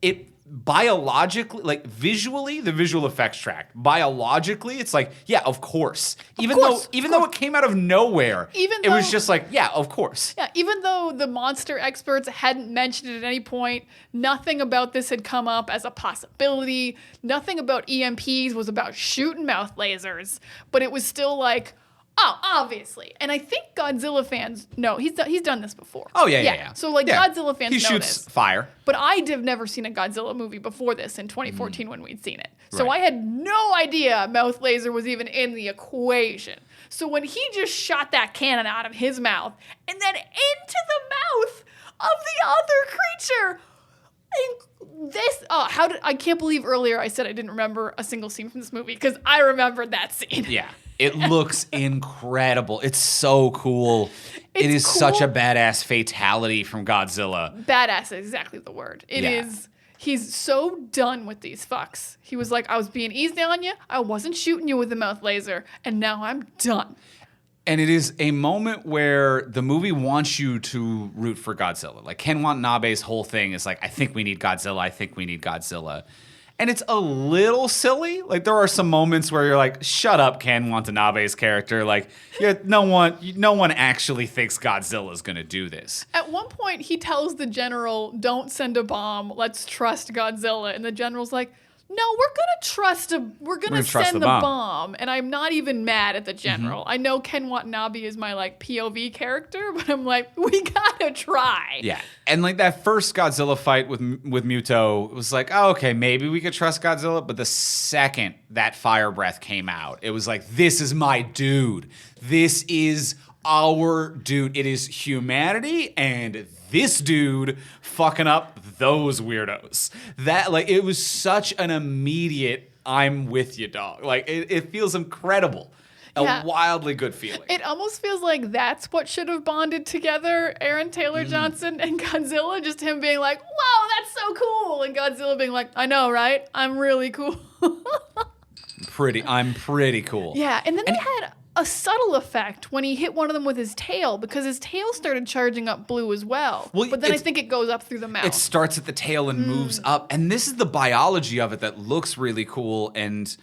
It biologically, like visually, the visual effects track, biologically, it's like, yeah, of course. Even though it came out of nowhere, it was just like, yeah, of course. Yeah, even though the monster experts hadn't mentioned it at any point, nothing about this had come up as a possibility. Nothing about EMPs was about shooting mouth lasers, but it was still like, oh, obviously. And I think Godzilla fans know. He's done this before. Oh, yeah. So, like, Godzilla fans know this. He shoots fire. But I'd have never seen a Godzilla movie before this in 2014 when we'd seen it. So Right. I had no idea mouth laser was even in the equation. So when he just shot that cannon out of his mouth and then into the mouth of the other creature... I can't believe earlier I said I didn't remember a single scene from this movie, because I remembered that scene. Yeah. It looks incredible. It's so cool. It is such a badass fatality from Godzilla. Badass is exactly the word. It is. He's so done with these fucks. He was like, I was being easy on you. I wasn't shooting you with a mouth laser. And now I'm done. And it is a moment where the movie wants you to root for Godzilla. Like, Ken Watanabe's whole thing is like, I think we need Godzilla. I think we need Godzilla. And it's a little silly. Like, there are some moments where you're like, shut up, Ken Watanabe's character. Like, no one actually thinks Godzilla's going to do this. At one point, he tells the general, don't send a bomb. Let's trust Godzilla. And the general's like, no, we're gonna trust send the the bomb. and I'm not even mad at the general. I know Ken Watanabe is my like POV character, but I'm like, we gotta try. Yeah, and like that first Godzilla fight with Muto, it was like, oh, okay, maybe we could trust Godzilla. But the second that fire breath came out, it was like, this is my dude. This is our dude. It is humanity and this dude fucking up those weirdos. That like it was such an immediate I'm with you, dog. Like it feels incredible. Yeah. A wildly good feeling. It almost feels like that's what should have bonded together Aaron Taylor Johnson and Godzilla. Just him being like, whoa, that's so cool. And Godzilla being like, I know, right? I'm really cool. I'm pretty cool. Yeah, and then they had a subtle effect when he hit one of them with his tail because his tail started charging up blue as well. But then I think it goes up through the mouth. It starts at the tail and moves up. And this is the biology of it that looks really cool. And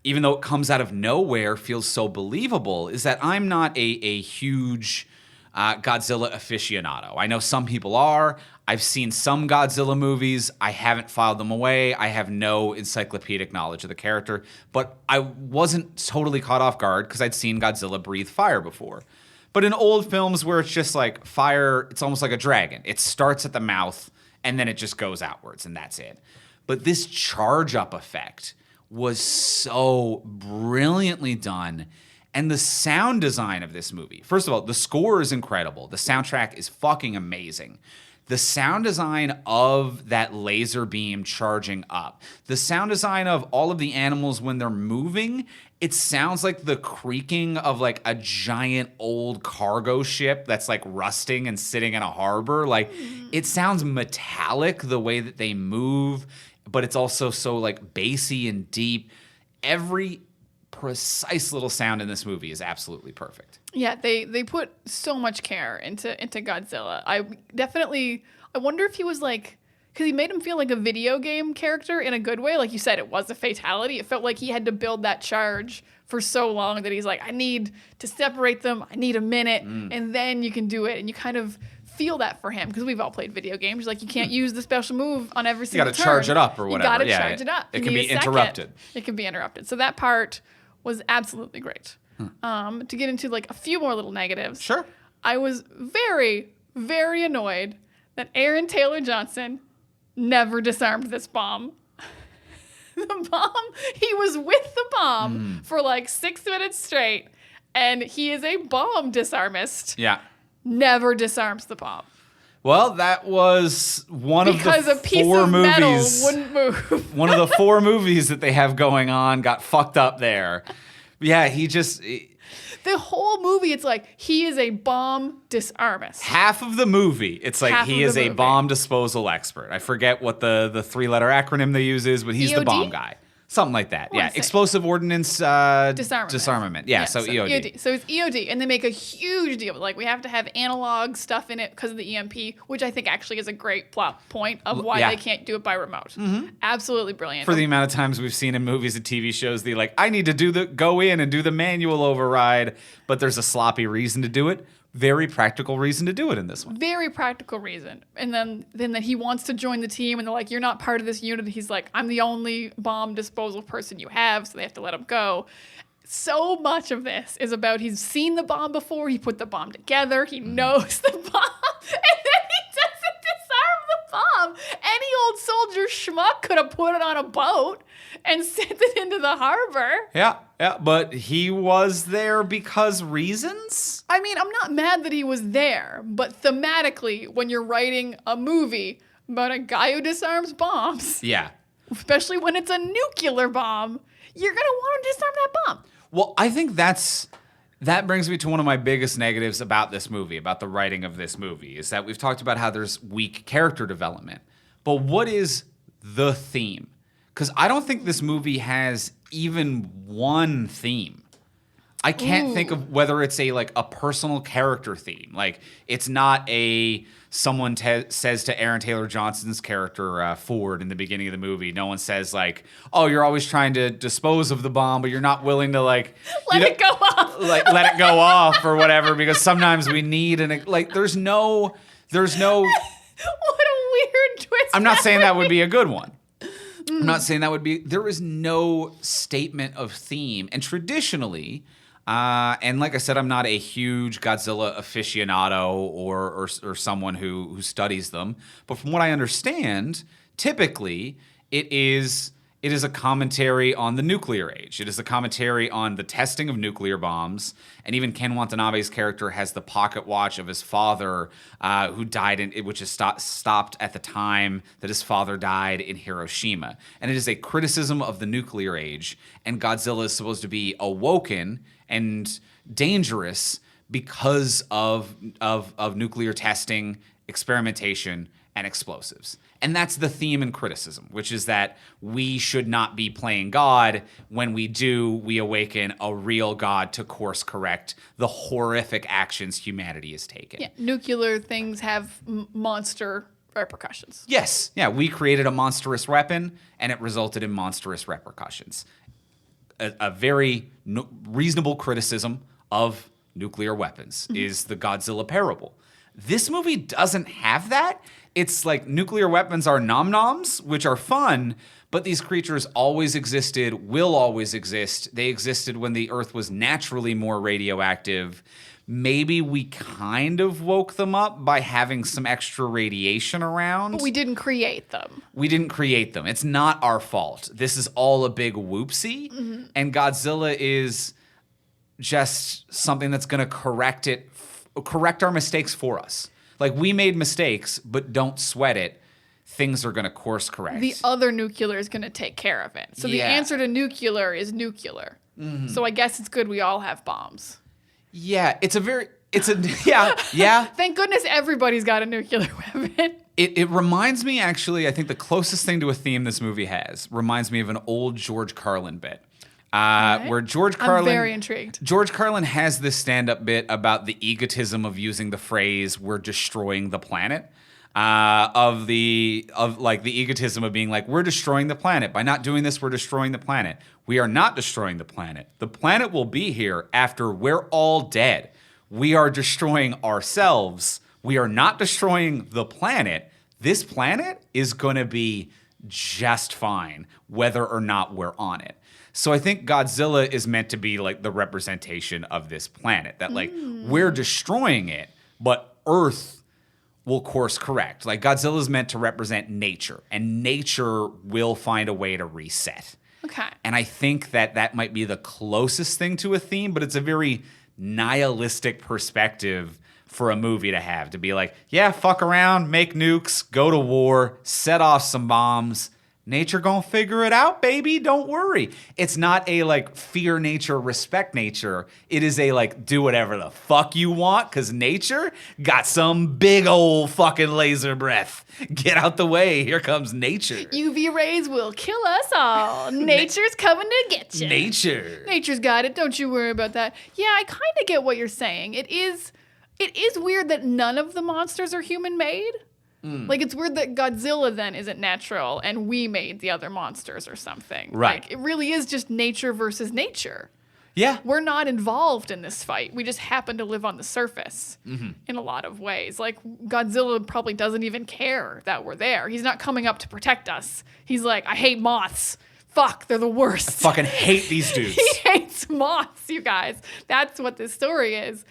even though it comes out of nowhere, feels so believable, is that I'm not a huge Godzilla aficionado. I know some people are. I've seen some Godzilla movies. I haven't filed them away. I have no encyclopedic knowledge of the character. But I wasn't totally caught off guard because I'd seen Godzilla breathe fire before. But in old films where it's just like fire, it's almost like a dragon. It starts at the mouth and then it just goes outwards and that's it. But this charge up effect was so brilliantly done. And the sound design of this movie, first of all, the score is incredible. The soundtrack is fucking amazing. The sound design of that laser beam charging up, the sound design of all of the animals when they're moving, it sounds like the creaking of like a giant old cargo ship that's like rusting and sitting in a harbor. Like it sounds metallic the way that they move, but it's also so like bassy and deep. Every precise little sound in this movie is absolutely perfect. Yeah, they put so much care into Godzilla. I wonder if he was like, because he made him feel like a video game character in a good way. Like you said, it was a fatality. It felt like he had to build that charge for so long that he's like, I need to separate them. I need a minute, and then you can do it. And you kind of feel that for him because we've all played video games. Like you can't use the special move on every single turn. You got to charge it up or whatever. You got to charge it up. It can be interrupted. It can be interrupted. So that part was absolutely great. To get into like a few more little negatives. Sure. I was very, very annoyed that Aaron Taylor Johnson never disarmed this bomb. The bomb, he was with the bomb for like 6 minutes straight, and he is a bomb disarmist. Yeah. Never disarms the bomb. Well, that was one because of the a piece four of movies. Metal wouldn't move. One of the 4 movies that they have going on got fucked up there. Yeah, the whole movie, it's like he is a bomb disarmist. Half of the movie, it's like he is a bomb disposal expert. I forget what the 3-letter acronym they use is, but he's EOD? the bomb guy. Something like that. Yeah, say. Explosive Ordnance Disarmament. Yeah, so EOD. So it's EOD, and they make a huge deal. Like, we have to have analog stuff in it because of the EMP, which I think actually is a great plot point of why they can't do it by remote. Absolutely brilliant. For the amount of times we've seen in movies and TV shows, I need to go in and do the manual override, but there's a sloppy reason to do it. Very practical reason to do it in this one. Very practical reason. And then that he wants to join the team, and they're like, you're not part of this unit. He's like, I'm the only bomb disposal person you have, so they have to let him go. So much of this is about he's seen the bomb before, he put the bomb together, he knows the bomb, and then he doesn't disarm the bomb. Any old soldier schmuck could have put it on a boat and sent it into the harbor. Yeah, but he was there because reasons? I mean, I'm not mad that he was there, but thematically, when you're writing a movie about a guy who disarms bombs, especially when it's a nuclear bomb, you're going to want to disarm that bomb. Well, I think that brings me to one of my biggest negatives about this movie, about the writing of this movie, is that we've talked about how there's weak character development. But what is the theme? Because I don't think this movie has even one theme. I can't think of whether it's a personal character theme. Like, it's not someone says to Aaron Taylor Johnson's character, Ford, in the beginning of the movie. No one says oh, you're always trying to dispose of the bomb, but you're not willing to let it go off. Let it go off or whatever, because sometimes we need there's no. What a weird twist. I'm not saying that would be a good one. I'm not saying that would be. There is no statement of theme, and traditionally, and like I said, I'm not a huge Godzilla aficionado or someone who studies them. But from what I understand, typically it is a commentary on the nuclear age. It is a commentary on the testing of nuclear bombs. And even Ken Watanabe's character has the pocket watch of his father, who died which is stopped at the time that his father died in Hiroshima. And it is a criticism of the nuclear age. And Godzilla is supposed to be awoken and dangerous because of nuclear testing, experimentation, and explosives. And that's the theme and criticism, which is that we should not be playing God. When we do, we awaken a real God to course correct the horrific actions humanity has taken. Yeah, nuclear things have monster repercussions. Yes. Yeah, we created a monstrous weapon, and it resulted in monstrous repercussions. A very reasonable criticism of nuclear weapons is the Godzilla parable. This movie doesn't have that. It's like nuclear weapons are nom-noms, which are fun, but these creatures always existed, will always exist. They existed when the Earth was naturally more radioactive. Maybe we kind of woke them up by having some extra radiation around. But we didn't create them. We didn't create them. It's not our fault. This is all a big whoopsie, and Godzilla is just something that's going to correct our mistakes for us. Like, we made mistakes, but don't sweat it. Things are going to course correct. The other nuclear is going to take care of it. So the answer to nuclear is nuclear. So I guess it's good we all have bombs. Yeah, yeah. Thank goodness everybody's got a nuclear weapon. It reminds me, actually, I think the closest thing to a theme this movie has reminds me of an old George Carlin bit. Where George Carlin... I'm very intrigued. George Carlin has this stand-up bit about the egotism of using the phrase, we're destroying the planet. Of the egotism of being like, we're destroying the planet. By not doing this, we're destroying the planet. We are not destroying the planet. The planet will be here after we're all dead. We are destroying ourselves. We are not destroying the planet. This planet is going to be just fine, whether or not we're on it. So I think Godzilla is meant to be like the representation of this planet, that like we're destroying it, but Earth will course correct. Like, Godzilla is meant to represent nature, and nature will find a way to reset. Okay. And I think that might be the closest thing to a theme, but it's a very nihilistic perspective for a movie to have, to be like, yeah, fuck around, make nukes, go to war, set off some bombs. Nature gonna figure it out, baby. Don't worry. It's not a like fear nature, respect nature. It is a like do whatever the fuck you want, because nature got some big old fucking laser breath. Get out the way. Here comes nature. UV rays will kill us all. Nature's coming to get you. Nature's got it. Don't you worry about that. Yeah, I kind of get what you're saying. It is weird that none of the monsters are human made. Like, it's weird that Godzilla then isn't natural and we made the other monsters or something. Right. Like, it really is just nature versus nature. Yeah. We're not involved in this fight. We just happen to live on the surface in a lot of ways. Like, Godzilla probably doesn't even care that we're there. He's not coming up to protect us. He's like, I hate moths. Fuck, they're the worst. I fucking hate these dudes. He hates moths, you guys. That's what this story is.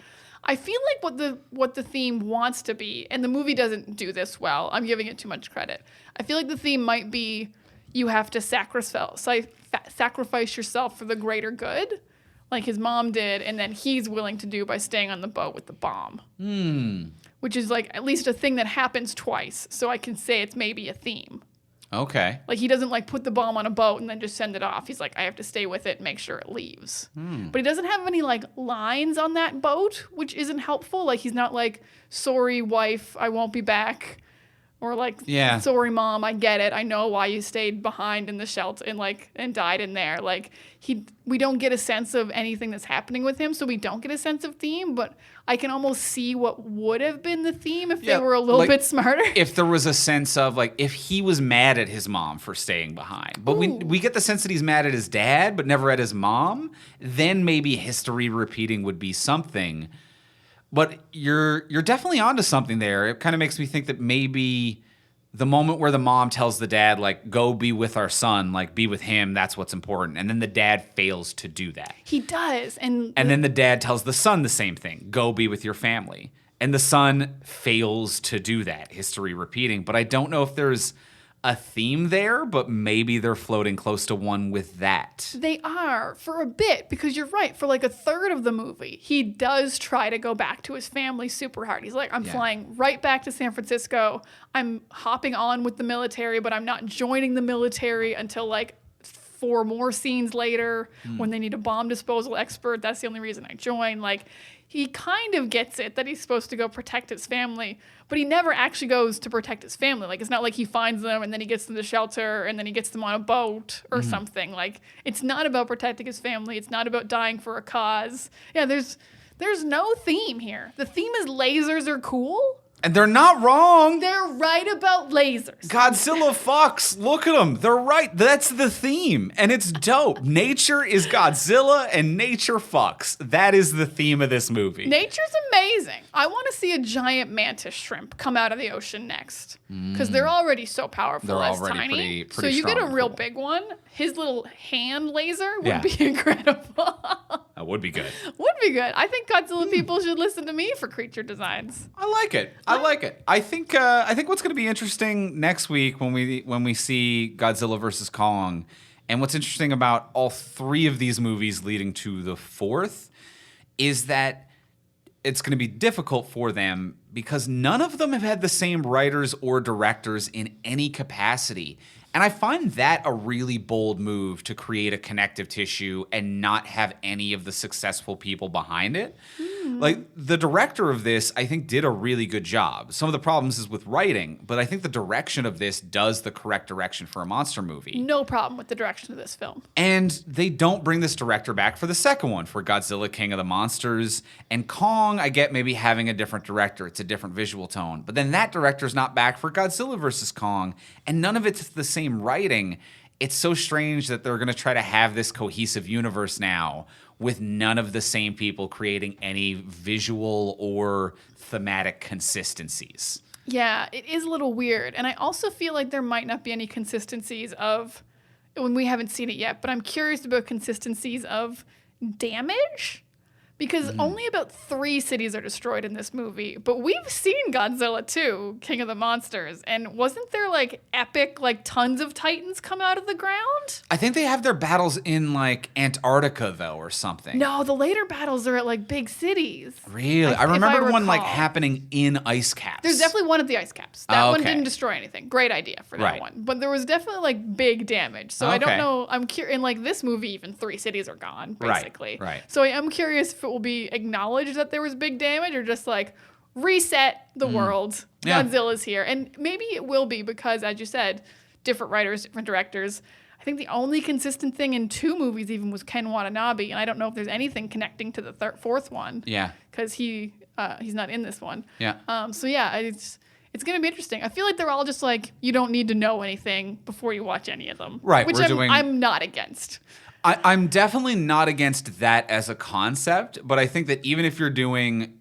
I feel like what the theme wants to be, and the movie doesn't do this well. I'm giving it too much credit. I feel like the theme might be you have to sacrifice yourself for the greater good, like his mom did, and then he's willing to do by staying on the boat with the bomb. Which is like at least a thing that happens twice, so I can say it's maybe a theme. Okay. Like, he doesn't like put the bomb on a boat and then just send it off. He's like, I have to stay with it and make sure it leaves. But he doesn't have any like lines on that boat, which isn't helpful. Like, he's not like, sorry wife, I won't be back. Or like, sorry mom, I get it. I know why you stayed behind in the shelter and died in there. Like, we don't get a sense of anything that's happening with him, so we don't get a sense of theme, but I can almost see what would have been the theme if they were a little bit smarter. If there was a sense of like, if he was mad at his mom for staying behind, but we get the sense that he's mad at his dad, but never at his mom, then maybe history repeating would be something. But you're definitely onto something there. It kind of makes me think that maybe The moment where the mom tells the dad, like, go be with our son, like, be with him, that's what's important. And then the dad fails to do that. He does. And then the dad tells the son the same thing, go be with your family. And the son fails to do that, history repeating. But I don't know if there's a theme there, but maybe they're floating close to one with that. They are for a bit, because you're right. For like a third of the movie, he does try to go back to his family super hard. He's like, I'm flying right back to San Francisco. I'm hopping on with the military, but I'm not joining the military until like 4 more scenes later when they need a bomb disposal expert. That's the only reason I join. Like, he kind of gets it that he's supposed to go protect his family, but he never actually goes to protect his family. Like, it's not like he finds them and then he gets them to shelter and then he gets them on a boat or something. Like, it's not about protecting his family. It's not about dying for a cause. Yeah, there's no theme here. The theme is lasers are cool. And they're not wrong. They're right about lasers. Godzilla fucks. Look at them. They're right. That's the theme. And it's dope. Nature is Godzilla and nature fucks. That is the theme of this movie. Nature's amazing. I want to see a giant mantis shrimp come out of the ocean next. Because they're already so powerful. They're as already tiny. pretty So you get a strong and real cool. big one. His little hand laser would be incredible. That would be good. Would be good. I think Godzilla people should listen to me for creature designs. I like it. I think what's going to be interesting next week when we see Godzilla versus Kong, and what's interesting about all 3 of these movies leading to the 4th, is that it's going to be difficult for them because none of them have had the same writers or directors in any capacity. And I find that a really bold move to create a connective tissue and not have any of the successful people behind it. Like, the director of this, I think, did a really good job. Some of the problems is with writing, but I think the direction of this does the correct direction for a monster movie. No problem with the direction of this film. And they don't bring this director back for the second one, for Godzilla, King of the Monsters. And Kong, I get maybe having a different director. It's a different visual tone. But then that director's not back for Godzilla versus Kong. And none of it's the same writing. It's so strange that they're going to try to have this cohesive universe now with none of the same people creating any visual or thematic consistencies. Yeah, it is a little weird. And I also feel like there might not be any consistencies of, when we haven't seen it yet, but I'm curious about consistencies of damage. Because only about 3 cities are destroyed in this movie. But we've seen Godzilla 2, King of the Monsters. And wasn't there, like, epic, like, tons of titans come out of the ground? I think they have their battles in, like, Antarctica, though, or something. No, the later battles are at, like, big cities. Really? I remember one, like, happening in ice caps. There's definitely one at the ice caps. That one Okay. didn't destroy anything. Great idea for that Right. one. But there was definitely, like, big damage. So I don't know. I'm curious. In, like, this movie, even 3 cities are gone, basically. Right. So I am curious if it will be acknowledged that there was big damage or just, like, reset the world. Yeah. Godzilla's here. And maybe it will be because, as you said, different writers, different directors. I think the only consistent thing in 2 movies even was Ken Watanabe. And I don't know if there's anything connecting to the 4th one. Yeah. Because he's not in this one. Yeah. So yeah, it's going to be interesting. I feel like they're all just like, you don't need to know anything before you watch any of them. Right, Which I'm not against. I'm definitely not against that as a concept, but I think that even if you're doing,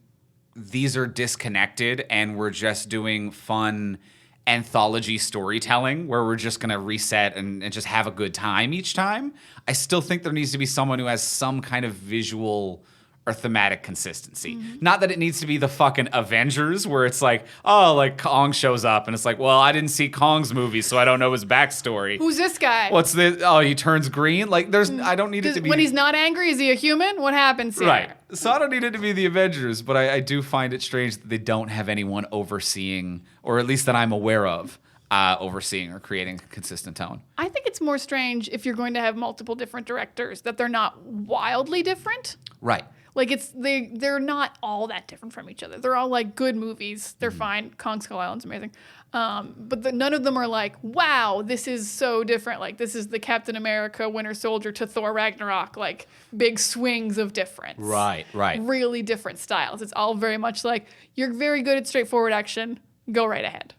these are disconnected and we're just doing fun anthology storytelling where we're just going to reset and just have a good time each time, I still think there needs to be someone who has some kind of visual or thematic consistency. Not that it needs to be the fucking Avengers where it's like, oh, like Kong shows up and it's like, well, I didn't see Kong's movie, so I don't know his backstory. Who's this guy? What's the, oh, he turns green? Like, I don't need it to be. When he's not angry, is he a human? What happens here? Right. So I don't need it to be the Avengers, but I do find it strange that they don't have anyone overseeing, or at least that I'm aware of, overseeing or creating a consistent tone. I think it's more strange if you're going to have multiple different directors that they're not wildly different. Right. Like they're not all that different from each other. They're all like good movies. They're fine. Kong Skull Island's amazing. But none of them are like, wow, this is so different. Like this is the Captain America Winter Soldier to Thor Ragnarok, like big swings of difference. Right. Really different styles. It's all very much like, you're very good at straightforward action. Go right ahead.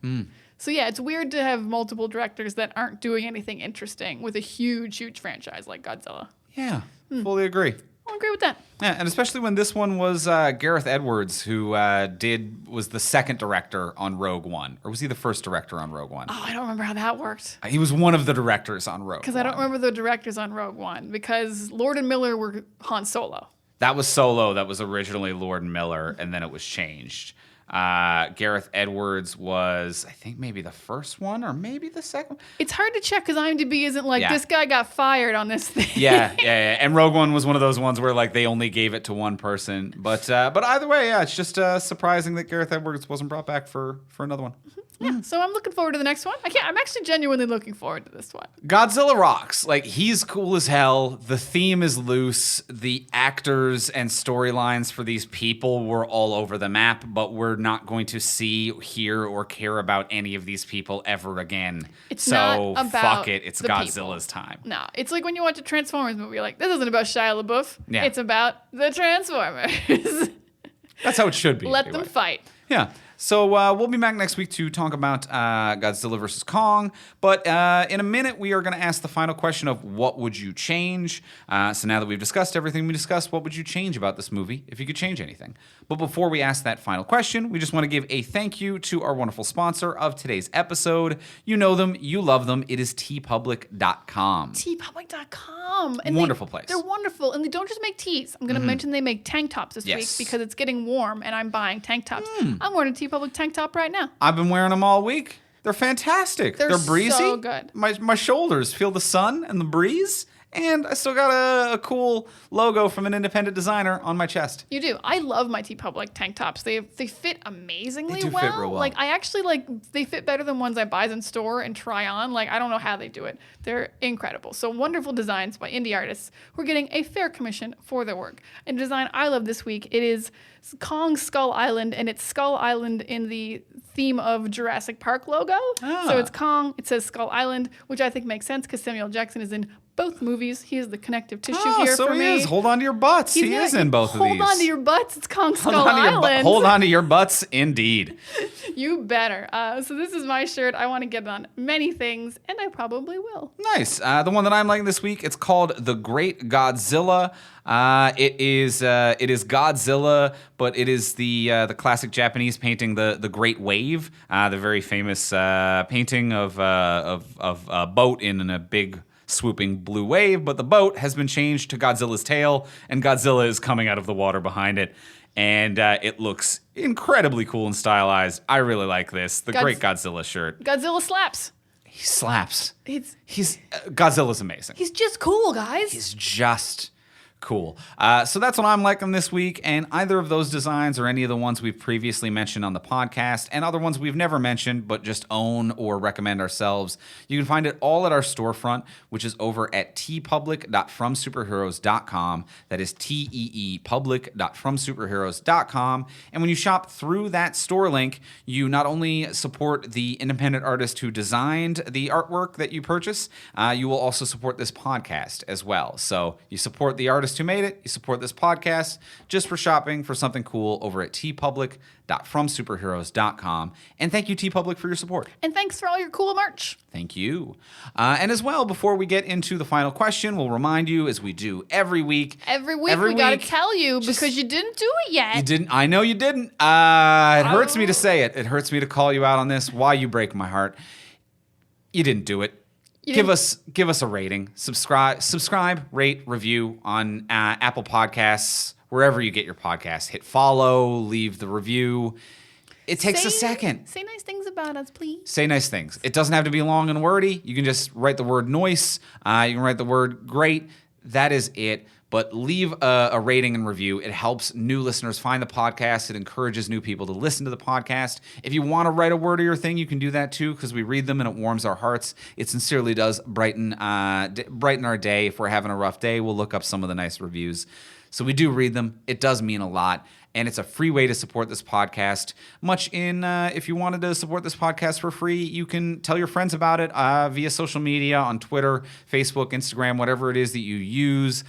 So yeah, it's weird to have multiple directors that aren't doing anything interesting with a huge, huge franchise like Godzilla. Yeah, fully agree. I'll agree with that. Yeah, and especially when this one was Gareth Edwards, who was the second director on Rogue One. Or was he the first director on Rogue One? Oh, I don't remember how that worked. He was one of the directors on Rogue One. Because I don't remember the directors on Rogue One. Because Lord and Miller were Han Solo. That was Solo. That was originally Lord and Miller, and then it was changed. Gareth Edwards was, I think, maybe the first one or maybe the second. It's hard to check because IMDb isn't like, Yeah. this guy got fired on this thing. Yeah. And Rogue One was one of those ones where like they only gave it to one person. But either way, yeah, it's just surprising that Gareth Edwards wasn't brought back for another one. Yeah, so I'm looking forward to the next one. I'm actually genuinely looking forward to this one. Godzilla rocks. Like, he's cool as hell. The theme is loose. The actors and storylines for these people were all over the map, but we're not going to see, hear, or care about any of these people ever again. It's so not about fuck it. It's the Godzilla's people. time. No, it's like when you watch a Transformers movie, you're like, this isn't about Shia LaBeouf. Yeah. It's about the Transformers. That's how it should be. Let anyway. them fight. Yeah. So we'll be back next week to talk about Godzilla vs. Kong. But in a minute, we are going to ask the final question of what would you change? So now that we've discussed everything we discussed, what would you change about this movie if you could change anything? But before we ask that final question, we just want to give a thank you to our wonderful sponsor of today's episode. You know them. You love them. It is tpublic.com. tpublic.com. And Wonderful place. They're wonderful. And they don't just make tees. I'm going to mention they make tank tops this Yes. week because it's getting warm and I'm buying tank tops. I'm wearing a TeePublic tank top right now. I've been wearing them all week. They're fantastic. They're breezy. so good. My shoulders feel the sun and the breeze. And I still got a cool logo from an independent designer on my chest. You do. I love my TeePublic tank tops. They fit amazingly They do well. fit real well. Like I actually they fit better than ones I buy in store and try on. Like I don't know how they do it. They're incredible. So wonderful designs by indie artists who are getting a fair commission for their work. And design I love this week, it is Kong Skull Island, and it's Skull Island in the theme of Jurassic Park logo. So it's Kong, it says Skull Island, which I think makes sense because Samuel Jackson is in both movies. He is the connective tissue here so for he me. is. Hold on to your butts. He is in both of these. Hold on to your butts. It's Kong Skull Hold on to your Island. hold on to your butts, indeed. You better. So this is my shirt. I want to get it on many things, and I probably will. Nice. The one that I'm liking this week, it's called The Great Godzilla. It is Godzilla, but it is the classic Japanese painting, the Great Wave, the very famous painting of a boat in a big swooping blue wave. But the boat has been changed to Godzilla's tail, and Godzilla is coming out of the water behind it. And it looks incredibly cool and stylized. I really like this. The Great Godzilla shirt. Godzilla slaps. He slaps. He's Godzilla's amazing. He's just cool, guys. He's just cool. So that's what I'm liking this week, and either of those designs or any of the ones we've previously mentioned on the podcast and other ones we've never mentioned but just own or recommend ourselves, you can find it all at our storefront, which is over at teepublic.fromsuperheroes.com. That is teepublic.fromsuperheroes.com. And when you shop through that store link, you not only support the independent artist who designed the artwork that you purchase, you will also support this podcast as well. So you support the artist who made it, you support this podcast just for shopping for something cool over at teepublic.fromsuperheroes.com. And thank you, TeePublic, for your support. And thanks for all your cool merch. Thank you. And as well, before we get into the final question, we'll remind you, as we do every week. Every week we got to tell you because you didn't do it yet. You didn't. I know you didn't. It hurts me to say it. It hurts me to call you out on this. Why you break my heart. You didn't do it. Give us a rating. Subscribe, rate, review on Apple Podcasts, wherever you get your podcasts. Hit follow, leave the review. It takes a second. Say nice things about us, please. Say nice things. It doesn't have to be long and wordy. You can just write the word noise. You can write the word great. That is it. But leave a rating and review. It helps new listeners find the podcast. It encourages new people to listen to the podcast. If you want to write a word or your thing, you can do that too, because we read them and it warms our hearts. It sincerely does brighten our day. If we're having a rough day, we'll look up some of the nice reviews. So we do read them. It does mean a lot. and it's a free way to support this podcast. Much in if you wanted to support this podcast for free, you can tell your friends about it via social media, on Twitter, Facebook, Instagram, whatever it is that you use.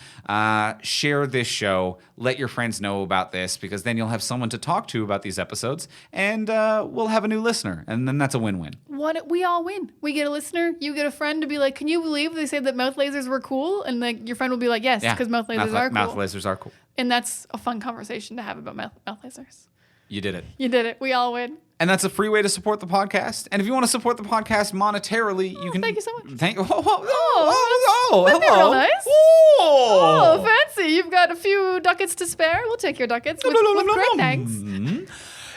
Share this show. Let your friends know about this, because then you'll have someone to talk to about these episodes, and we'll have a new listener, and then that's a win-win. We all win. We get a listener, you get a friend to be like, can you believe they said that mouth lasers were cool? And like your friend will be like, yes, because mouth lasers are cool. Mouth lasers are cool. And that's a fun conversation to have about mouth lasers. You did it. You did it. We all win. And that's a free way to support the podcast. And if you want to support the podcast monetarily, you can. Thank you so much. Hello. Real nice. Oh, fancy. You've got a few ducats to spare. We'll take your ducats with great thanks.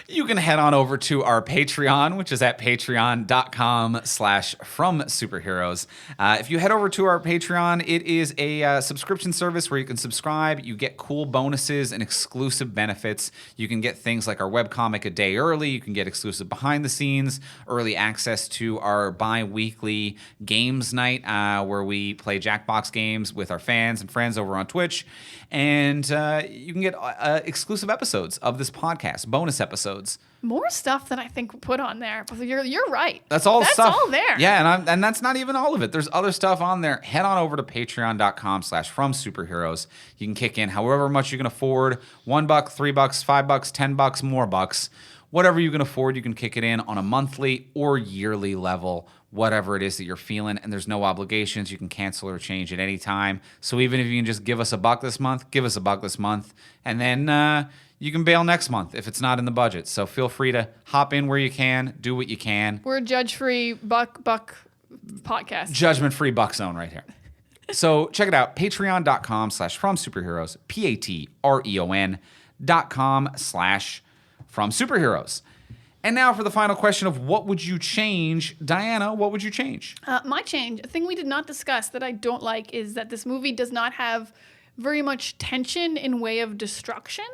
You can head on over to our Patreon, which is at patreon.com/fromsuperheroes. If you head over to our Patreon, it is a subscription service where you can subscribe. You get cool bonuses and exclusive benefits. You can get things like our webcomic a day early. You can get exclusive behind the scenes, early access to our bi-weekly games night where we play Jackbox games with our fans and friends over on Twitch. And you can get exclusive episodes of this podcast, bonus episodes. More stuff that I think we put on there. But you're right. That's all That's all there. Yeah, and that's not even all of it. There's other stuff on there. Head on over to patreon.com/fromsuperheroes. You can kick in however much you can afford. $1, $3, $5, $10, more bucks. Whatever you can afford, you can kick it in on a monthly or yearly level, whatever it is that you're feeling, and there's no obligations. You can cancel or change at any time. So even if you can just give us $1 this month, give us $1 this month, and then you can bail next month if it's not in the budget. So feel free to hop in where you can, do what you can. We're a judge-free buck podcast. Judgment-free buck zone right here. So check it out, patreon.com/fromsuperheroes, patreon.com/fromsuperheroes. And now for the final question of what would you change? Diana, what would you change? My change, a thing we did not discuss that I don't like, is that this movie does not have very much tension in way of destruction.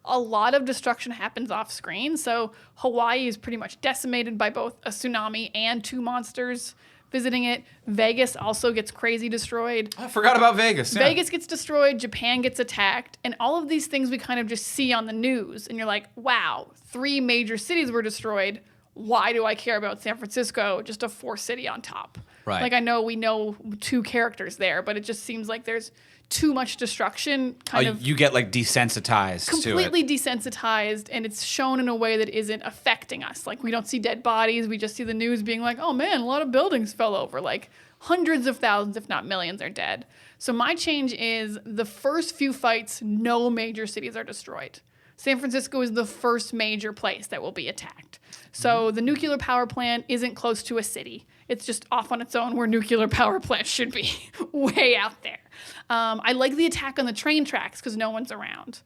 A lot of destruction happens off screen. So Hawaii is pretty much decimated by both a tsunami and 2 monsters visiting it. Vegas also gets crazy destroyed. I forgot about Vegas. Yeah. Vegas gets destroyed. Japan gets attacked. And all of these things we kind of just see on the news. And you're like, wow, 3 major cities were destroyed. Why do I care about San Francisco? Just a 4th city on top. Right. Like, I know we know 2 characters there, but it just seems like there's too much destruction. You get like desensitized to it. Completely desensitized, and it's shown in a way that isn't affecting us. Like, we don't see dead bodies. We just see the news being like, oh man, a lot of buildings fell over. Like, hundreds of thousands, if not millions, are dead. So my change is the first few fights, no major cities are destroyed. San Francisco is the first major place that will be attacked. So the nuclear power plant isn't close to a city. It's just off on its own where nuclear power plants should be, way out there. I like the attack on the train tracks because no one's around.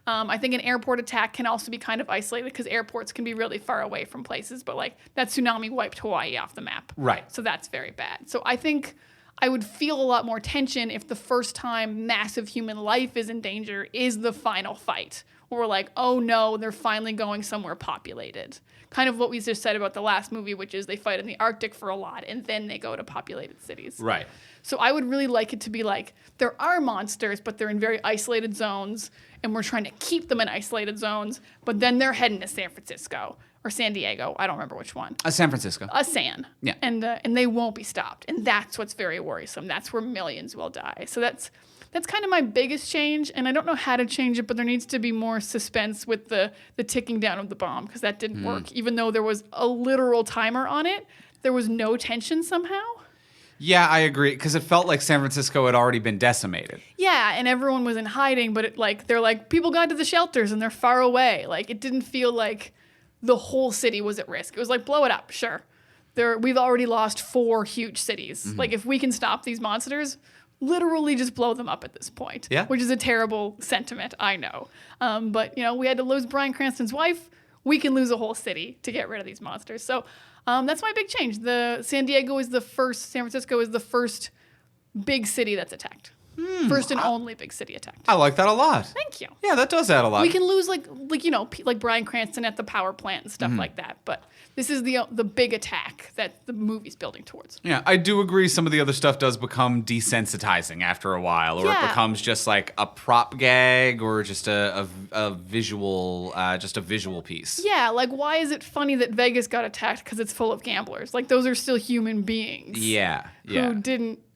I think an airport attack can also be kind of isolated because airports can be really far away from places, but like that tsunami wiped Hawaii off the map. Right. So that's very bad. So I think I would feel a lot more tension if the first time massive human life is in danger is the final fight. Or we're like, oh no, they're finally going somewhere populated. Kind of what we just said about the last movie, which is they fight in the Arctic for a lot and then they go to populated cities. Right. So I would really like it to be like, there are monsters, but they're in very isolated zones, and we're trying to keep them in isolated zones, but then they're heading to San Francisco or San Diego. I don't remember which one. San Francisco. San. Yeah. And they won't be stopped. And that's what's very worrisome. That's where millions will die. So that's kind of my biggest change, and I don't know how to change it, but there needs to be more suspense with the ticking down of the bomb, because that didn't work. Even though there was a literal timer on it, there was no tension somehow. Yeah, I agree, because it felt like San Francisco had already been decimated. Yeah, and everyone was in hiding, but they're like, people got to the shelters and they're far away. Like, it didn't feel like the whole city was at risk. It was like, blow it up, sure. We've already lost 4 huge cities. Like, if we can stop these monsters, literally just blow them up at this point. Yeah. Which is a terrible sentiment, I know. But, we had to lose Bryan Cranston's wife. We can lose a whole city to get rid of these monsters. So that's my big change. San Francisco is the first big city that's attacked. First and only big city attack. I like that a lot. Thank you. Yeah, that does add a lot. We can lose like like Bryan Cranston at the power plant and stuff like that, but this is the big attack that the movie's building towards. Yeah, I do agree some of the other stuff does become desensitizing after a while, or it becomes just like a prop gag or just a visual piece. Yeah, like why is it funny that Vegas got attacked because it's full of gamblers? Like those are still human beings. Yeah.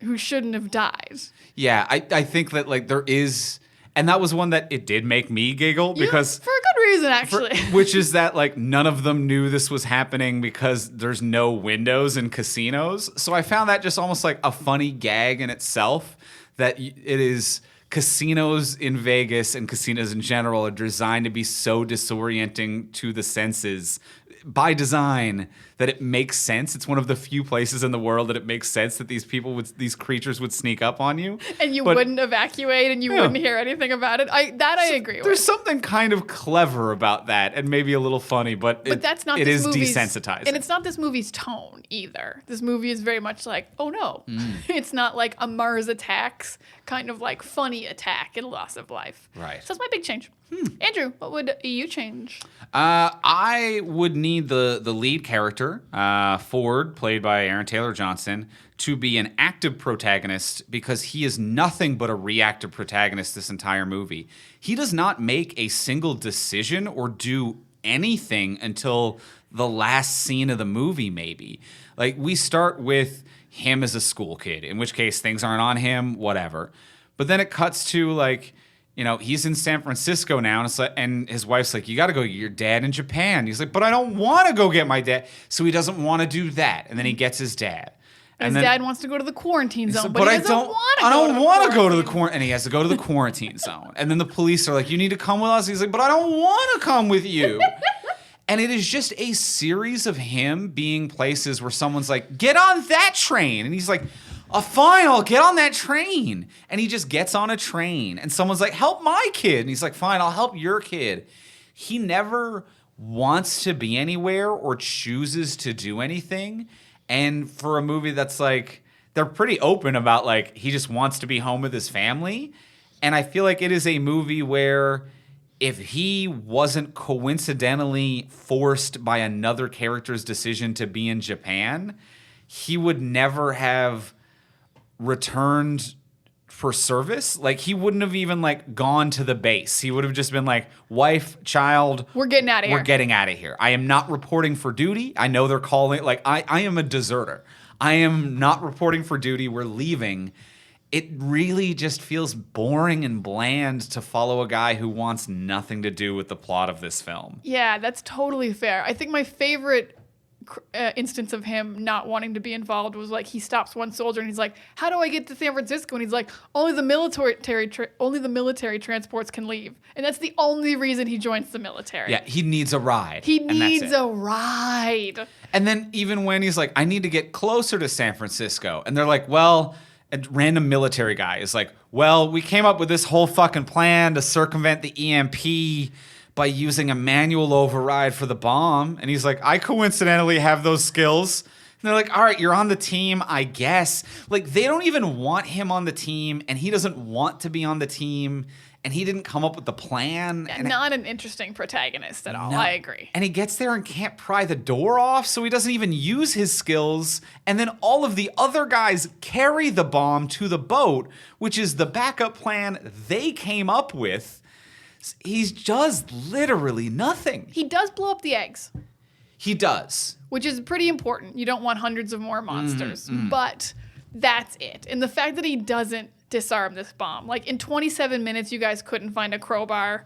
Who shouldn't have died. Yeah, I think that like there is, and that was one that it did make me giggle because for a good reason actually. Which is that like none of them knew this was happening because there's no windows in casinos. So I found that just almost like a funny gag in itself, that it is casinos in Vegas and casinos in general are designed to be so disorienting to the senses by design that it makes sense. It's one of the few places in the world that it makes sense that these creatures would sneak up on you. And you wouldn't evacuate and you wouldn't hear anything about it. I agree with. There's something kind of clever about that and maybe a little funny, but that's not it this is movie's, desensitizing. And it's not this movie's tone either. This movie is very much like, oh no. It's not like a Mars attacks kind of like funny attack and loss of life. Right. So that's my big change. Andrew, what would you change? I would need the lead character, Ford, played by Aaron Taylor Johnson, to be an active protagonist because he is nothing but a reactive protagonist this entire movie. He does not make a single decision or do anything until the last scene of the movie, maybe. Like, we start with him as a school kid, in which case things aren't on him, whatever. But then it cuts to, like, you know, he's in San Francisco now, and it's like, and his wife's like, you got to go get your dad in Japan. He's like, but I don't want to go get my dad. So he doesn't want to do that. And then he gets his dad. And his dad wants to go to the quarantine zone, but I don't want to go to the quarantine. And he has to go to the quarantine zone. And then the police are like, you need to come with us. He's like, but I don't want to come with you. And it is just a series of him being places where someone's like, get on that train. And he's like, oh, fine, I'll get on that train. And he just gets on a train. And someone's like, help my kid. And he's like, fine, I'll help your kid. He never wants to be anywhere or chooses to do anything. And for a movie that's like, they're pretty open about like, he just wants to be home with his family. And I feel like it is a movie where if he wasn't coincidentally forced by another character's decision to be in Japan, he would never have returned for service. Like, he wouldn't have even like gone to the base. He would have just been like, wife, child, we're getting out of here. We're getting out of here. I am not reporting for duty. I know they're calling, like, I am a deserter. I am not reporting for duty. We're leaving. It really just feels boring and bland to follow a guy who wants nothing to do with the plot of this film. Yeah, that's totally fair. I think my favorite instance of him not wanting to be involved was like he stops one soldier and he's like, how do I get to San Francisco? And he's like, only the military transports can leave. And that's the only reason he joins the military. Yeah, he needs a ride. He needs a ride. And then even when he's like, I need to get closer to San Francisco. And they're like, well, a random military guy is like, well, we came up with this whole fucking plan to circumvent the EMP by using a manual override for the bomb. And he's like, I coincidentally have those skills. And they're like, all right, you're on the team, I guess. Like, they don't even want him on the team, and he doesn't want to be on the team, and he didn't come up with the plan. And not an interesting protagonist at all. No. I agree. And he gets there and can't pry the door off, so he doesn't even use his skills. And then all of the other guys carry the bomb to the boat, which is the backup plan they came up with. He does literally nothing. He does blow up the eggs. He does. Which is pretty important. You don't want hundreds of more monsters. But that's it. And the fact that he doesn't disarm this bomb. Like, in 27 minutes, you guys couldn't find a crowbar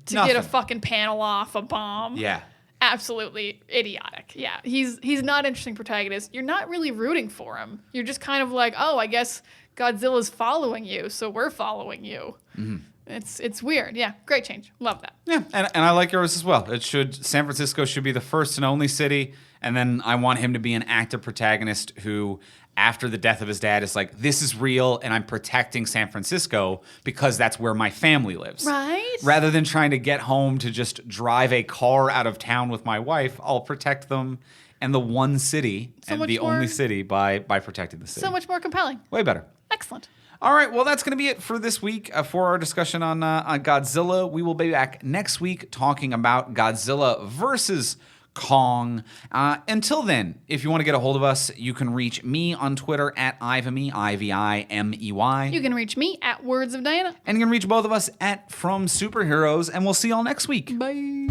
to get a fucking panel off a bomb. Yeah. Absolutely idiotic. Yeah. He's not an interesting protagonist. You're not really rooting for him. You're just kind of like, oh, I guess Godzilla's following you, so we're following you. Mm-hmm. It's weird. Yeah, great change. Love that. Yeah, and I like yours as well. San Francisco should be the first and only city, and then I want him to be an active protagonist who, after the death of his dad, is like, this is real, and I'm protecting San Francisco because that's where my family lives. Right. Rather than trying to get home to just drive a car out of town with my wife, I'll protect them and the one city and the only city by protecting the city. So much more compelling. Way better. Excellent. All right, well, that's going to be it for this week for our discussion on Godzilla. We will be back next week talking about Godzilla versus Kong. Until then, if you want to get a hold of us, you can reach me on Twitter at Ivimey, Ivimey. You can reach me at Words of Diana. And you can reach both of us at From Superheroes, and we'll see y'all next week. Bye.